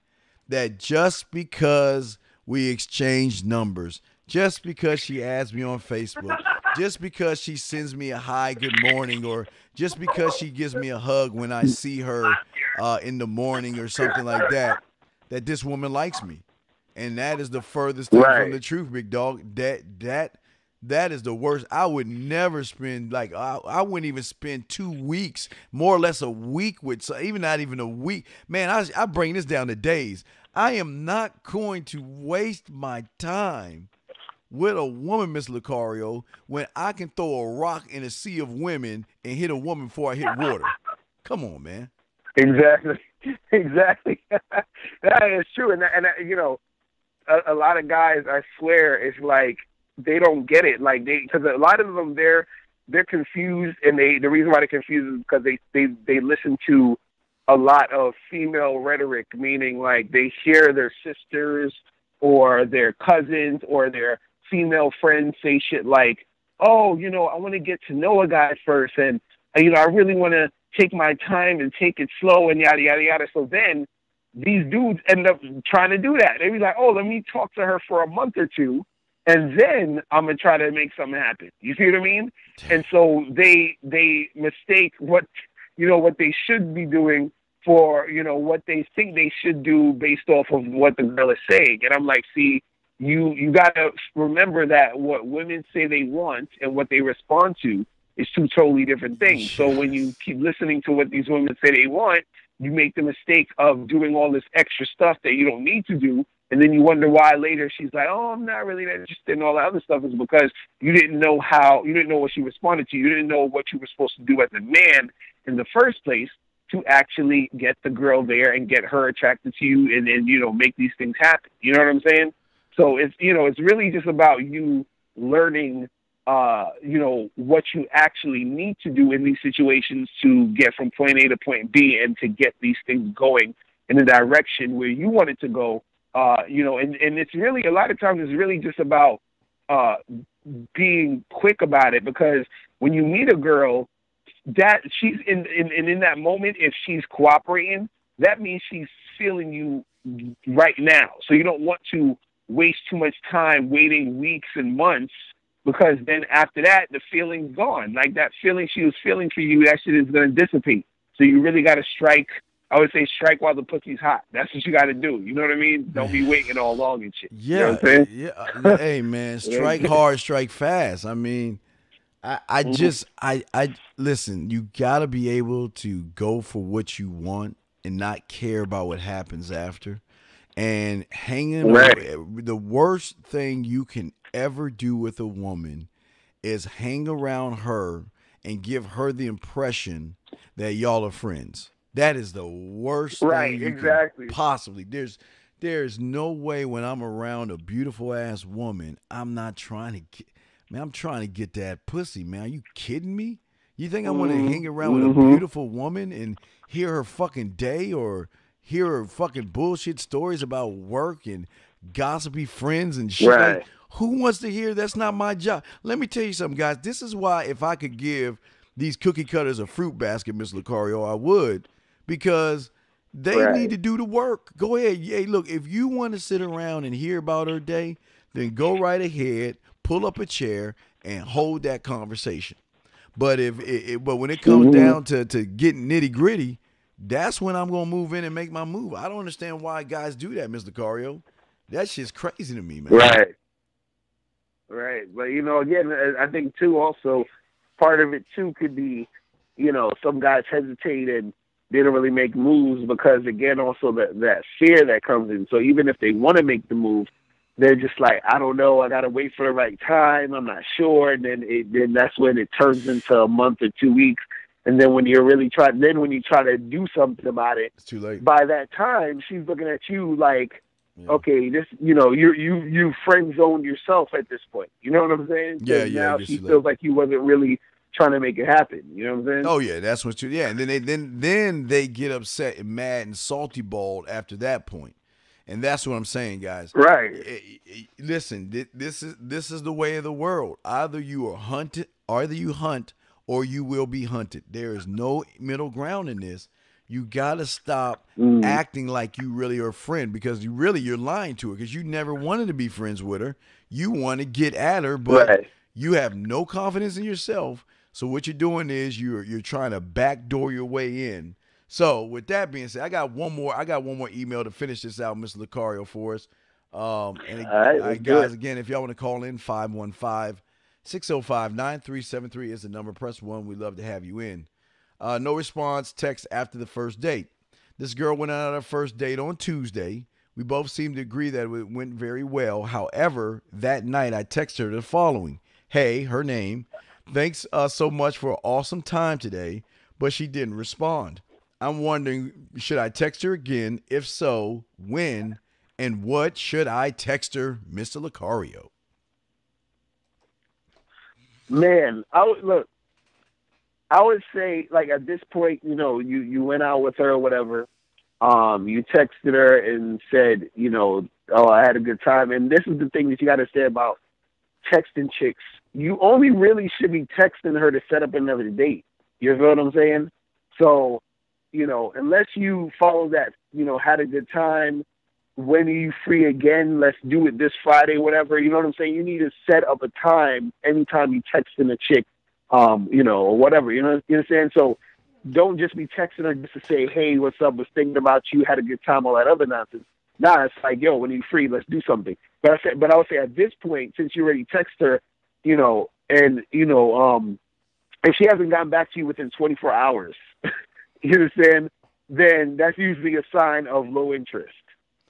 [SPEAKER 2] that just because we exchange numbers, just because she adds me on Facebook, just because she sends me a hi, good morning, or just because she gives me a hug when I see her in the morning or something like that, that this woman likes me. And that is the furthest thing from the truth, big dog. That is the worst. I would never spend, I wouldn't even spend 2 weeks, more or less a week with, even not even a week. Man, I bring this down to days. I am not going to waste my time with a woman, Miss Lucario, when I can throw a rock in a sea of women and hit a woman before I hit water. Come on, man.
[SPEAKER 3] Exactly. That is true. And a lot of guys, I swear, it's like they don't get it. Because a lot of them, they're confused, and the reason why they're confused is because they listen to a lot of female rhetoric, meaning like they hear their sisters or their cousins or their female friends say shit like, oh, I want to get to know a guy first, and I really want to take my time and take it slow and yada, yada, yada. So then these dudes end up trying to do that. They be like, oh, let me talk to her for a month or 2, and then I'm going to try to make something happen. You see what I mean? And so they mistake what they should be doing for, what they think they should do based off of what the girl is saying. And I'm like, see, you got to remember that what women say they want and what they respond to is 2 totally different things. So when you keep listening to what these women say they want, you make the mistake of doing all this extra stuff that you don't need to do, and then you wonder why later she's like, oh, I'm not really that interested in all that other stuff. Is because you didn't know what she responded to. You didn't know what you were supposed to do as a man in the first place to actually get the girl there and get her attracted to you and then, make these things happen. You know what I'm saying? So it's really just about you learning, what you actually need to do in these situations to get from point A to point B and to get these things going in the direction where you want it to go. And it's really, a lot of times it's really just about being quick about it, because when you meet a girl, that she's in that moment, if she's cooperating, that means she's feeling you right now. So you don't want to waste too much time waiting weeks and months, because then after that, the feeling's gone. Like that feeling she was feeling for you, that shit is going to dissipate. So you really got to strike. I would say strike while the pussy's hot. That's what you got to do. You know what I mean? Don't be waiting all along and shit.
[SPEAKER 2] Yeah.
[SPEAKER 3] You know what I'm saying?
[SPEAKER 2] Yeah. Hey, man, strike hard, strike fast. I mean, I listen, you got to be able to go for what you want and not care about what happens after. And the worst thing you can ever do with a woman is hang around her and give her the impression that y'all are friends. That is the worst thing you can possibly. There's no way when I'm around a beautiful ass woman, I'm not trying to get, man, I'm trying to get that pussy, man. Are you kidding me? You think I want to hang around with a beautiful woman and hear her fucking day, or hear her fucking bullshit stories about work and gossipy friends and shit?
[SPEAKER 3] Right.
[SPEAKER 2] Like, who wants to hear? That's not my job. Let me tell you something, guys. This is why if I could give these cookie cutters a fruit basket, Miss Lucario, I would, because they need to do the work. Go ahead. Hey, look, if you want to sit around and hear about her day, then go right ahead, pull up a chair, and hold that conversation. But but when it comes down to getting nitty gritty, that's when I'm gonna move in and make my move. I don't understand why guys do that, Mr. Lucario. That shit's crazy to me, man.
[SPEAKER 3] Right. But again, I think too, also part of it too could be, some guys hesitate and they don't really make moves because, again, also that fear that comes in. So even if they want to make the move, they're just like, I don't know, I got to wait for the right time, I'm not sure. And then that's when it turns into a month or 2 weeks. And then when you're really when you try to do something about it,
[SPEAKER 2] it's too late.
[SPEAKER 3] By that time, she's looking at you like, okay, this, you friend zoned yourself at this point. You know what I'm saying?
[SPEAKER 2] Yeah.
[SPEAKER 3] Now she feels like you wasn't really trying to make it happen. You know what I'm saying?
[SPEAKER 2] Oh yeah, that's what you. Yeah, and then they get upset and mad and salty balled after that point, and that's what I'm saying, guys.
[SPEAKER 3] Right.
[SPEAKER 2] Listen, this is the way of the world. Either you hunt, or you will be hunted. There is no middle ground in this. You got to stop acting like you really are a friend, because you're lying to her, because you never wanted to be friends with her. You want to get at her, but you have no confidence in yourself. So what you're doing is you're trying to backdoor your way in. So with that being said, I got one more email to finish this out, Mr. Lucario, for us. All right, guys, again, if y'all want to call in, 515-605-9373 is the number. Press 1. We'd love to have you in. No response, text after the first date. This girl went out on her first date on Tuesday. We both seemed to agree that it went very well. However, that night I texted her the following. Hey, her name. Thanks so much for an awesome time today, but she didn't respond. I'm wondering, should I text her again? If so, when and what should I text her, Mr. Lucario?
[SPEAKER 3] Man, I would say, like, at this point, you went out with her or whatever. You texted her and said, oh, I had a good time. And this is the thing that you got to say about texting chicks. You only really should be texting her to set up another date. You know what I'm saying? So, unless you follow that, had a good time, when are you free again? Let's do it this Friday, whatever. You know what I'm saying? You need to set up a time anytime you texting a chick, or whatever. You know what I'm saying? So don't just be texting her just to say, hey, what's up? Was thinking about you, had a good time, all that other nonsense. Nah, it's like, yo, when are you free? Let's do something. But I would say at this point, since you already text her, if she hasn't gotten back to you within 24 hours, you understand, then that's usually a sign of low interest.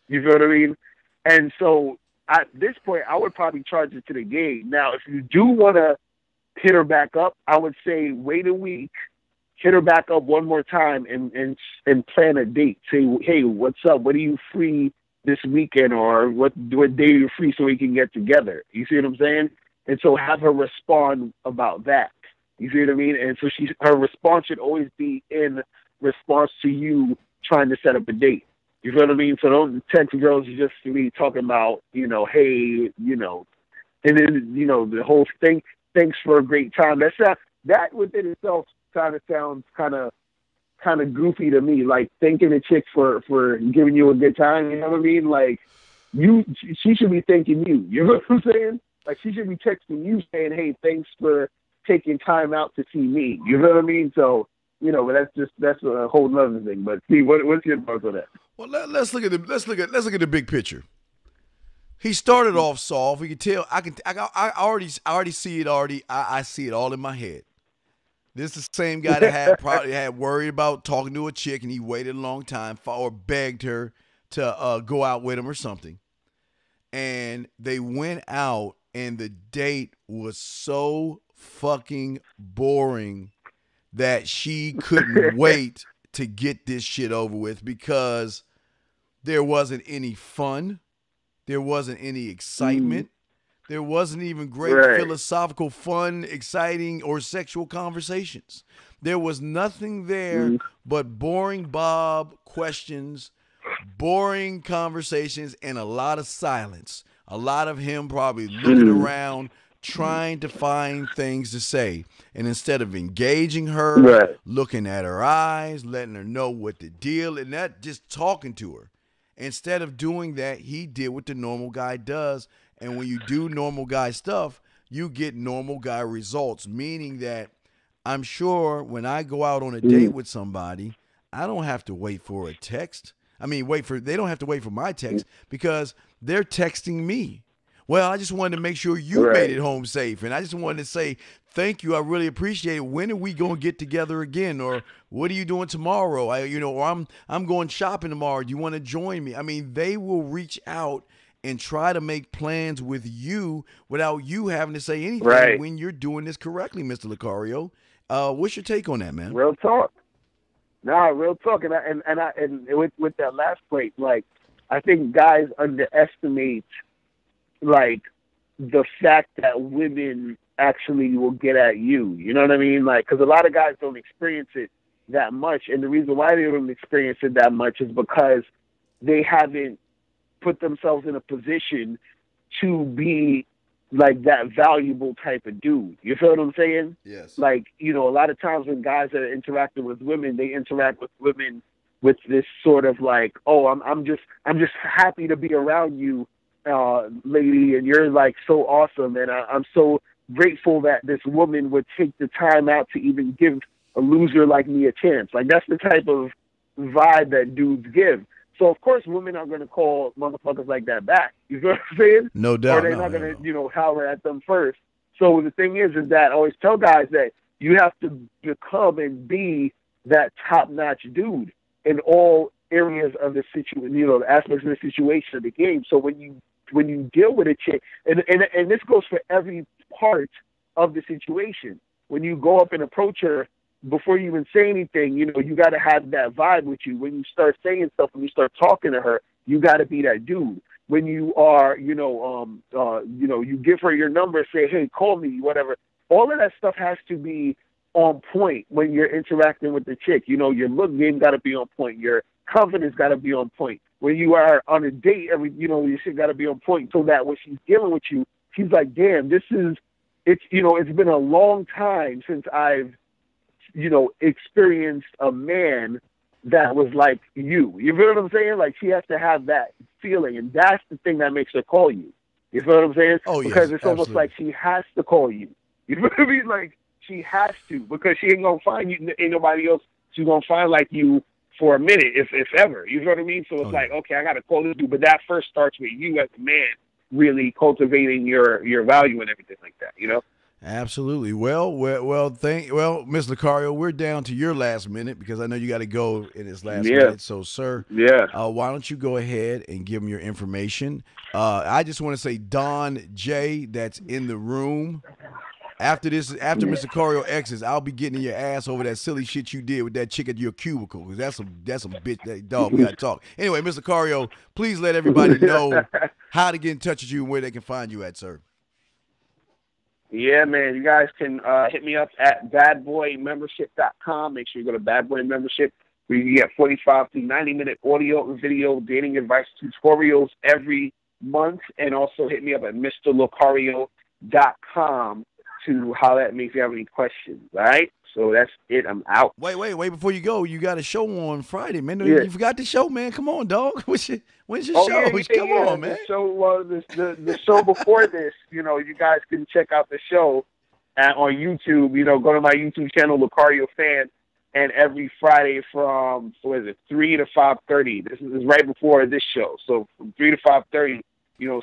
[SPEAKER 3] You feel what I mean? And so at this point, I would probably charge it to the game. Now, if you do want to hit her back up, I would say wait a week, hit her back up one more time, and plan a date. Say, hey, what's up? What are you free this weekend, or what day you're free so we can get together. You see what I'm saying? And so have her respond about that. You see what I mean? And so her response should always be in response to you trying to set up a date. You feel what I mean? So don't text girls just to be talking about, hey, and then, the whole thing, thanks for a great time. That within itself kind of sounds kind of goofy to me, like thanking a chick for giving you a good time. You know what I mean? Like she should be thanking you. You know what I'm saying? Like she should be texting you saying, hey, thanks for taking time out to see me. You know what I mean? So, but that's a whole nother thing. But Steve, what's your thoughts on that?
[SPEAKER 2] Well, let's look at the big picture. He started off soft. We can tell. I already see it. I see it all in my head. This is the same guy that probably had worried about talking to a chick, and he waited a long time or begged her to go out with him or something. And they went out, and the date was so fucking boring that she couldn't wait to get this shit over with, because there wasn't any fun. There wasn't any excitement. There wasn't even great philosophical, fun, exciting, or sexual conversations. There was nothing there but boring Bob questions, boring conversations, and a lot of silence. A lot of him probably looking around, trying to find things to say. And instead of engaging her, looking at her eyes, letting her know what the deal, and not just talking to her. Instead of doing that, he did what the normal guy does. And when you do normal guy stuff, you get normal guy results, meaning that I'm sure when I go out on a date with somebody, I don't have to wait for a text. They don't have to wait for my text, because they're texting me. Well, I just wanted to make sure you made it home safe. And I just wanted to say, thank you. I really appreciate it. When are we going to get together again? Or what are you doing tomorrow? Or I'm going shopping tomorrow. Do you want to join me? I mean, they will reach out and try to make plans with you without you having to say anything when you're doing this correctly, Mr. Lucario. What's your take on that, man?
[SPEAKER 3] Real talk. Real talk. And with that last point, like, I think guys underestimate, like, the fact that women actually will get at you. You know what I mean? Like, because a lot of guys don't experience it that much. And the reason why they don't experience it that much is because they haven't put themselves in a position to be like that valuable type of dude. You feel what I'm saying?
[SPEAKER 2] Yes.
[SPEAKER 3] Like, a lot of times when guys are interacting with women, they interact with women with this sort of like, oh, I'm just happy to be around you, lady, and you're like so awesome, and I'm so grateful that this woman would take the time out to even give a loser like me a chance. Like, that's the type of vibe that dudes give. So of course women are going to call motherfuckers like that back. You know what I'm saying?
[SPEAKER 2] No doubt.
[SPEAKER 3] Or they're not going to, holler at them first. So the thing is that I always tell guys that you have to become and be that top-notch dude in all areas of the situation, the aspects of the situation of the game. So when you deal with a chick, and this goes for every part of the situation, when you go up and approach her, before you even say anything, you got to have that vibe with you. When you start saying stuff, when you start talking to her, you got to be that dude. When you are, you give her your number, say, hey, call me, whatever. All of that stuff has to be on point when you're interacting with the chick. Your look game got to be on point. Your confidence got to be on point. When you are on a date, your shit got to be on point, so that when she's dealing with you, she's like, damn, it's been a long time since I've, experienced a man that was like you. You feel what I'm saying? Like, she has to have that feeling, and that's the thing that makes her call you. You feel what I'm saying?
[SPEAKER 2] Oh, yes,
[SPEAKER 3] because it's
[SPEAKER 2] absolutely.
[SPEAKER 3] Almost like she has to call you. You feel what I mean? Like, she has to, because she ain't gonna find you. Ain't nobody else she's gonna find like you for a minute, if ever. You know what I mean? So it's like, okay, I gotta call this dude, but that first starts with you as a man really cultivating your value and everything like that.
[SPEAKER 2] Absolutely. Well, Ms. Lucario, we're down to your last minute, because I know you got to go in this last minute. So, sir, why don't you go ahead and give them your information? I just want to say, Don J, that's in the room. After Mr. Corio exits, I'll be getting in your ass over that silly shit you did with that chick at your cubicle. Cause that's some bitch. That dog, we gotta talk. Anyway, Mr. Corio, please let everybody know how to get in touch with you and where they can find you at, sir.
[SPEAKER 3] Yeah, man. You guys can hit me up at badboymembership.com. Make sure you go to Bad Boy Membership, where you get 45 to 90-minute audio and video dating advice tutorials every month. And also hit me up at MrLocario.com to holler at me if you have any questions. All right? So that's it. I'm out.
[SPEAKER 2] Wait. Before you go, you got a show on Friday, man.
[SPEAKER 3] Yeah.
[SPEAKER 2] You forgot the show, man. Come on, dog. When's your show? Come on, man.
[SPEAKER 3] The show before this, you guys can check out the show on YouTube. Go to my YouTube channel, Lucario Fan, and every Friday from 3 to 5:30. This is right before this show. So from 3 to 5:30,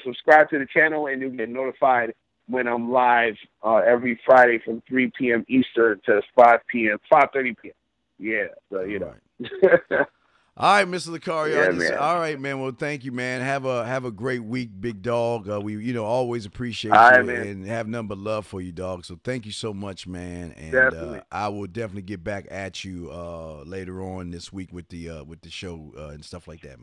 [SPEAKER 3] subscribe to the channel and you'll get notified when I'm live every Friday from 3 p.m. Eastern to 5:30 p.m. Yeah, so
[SPEAKER 2] All right, Mr. Lucario.
[SPEAKER 3] Yeah, man.
[SPEAKER 2] All right, man. Well, thank you, man. Have a great week, big dog. We always appreciate
[SPEAKER 3] all
[SPEAKER 2] you
[SPEAKER 3] right, man.
[SPEAKER 2] and have nothing but love for you, dog. So thank you so much, man. And
[SPEAKER 3] Definitely.
[SPEAKER 2] I will definitely get back at you later on this week with the show and stuff like that, man.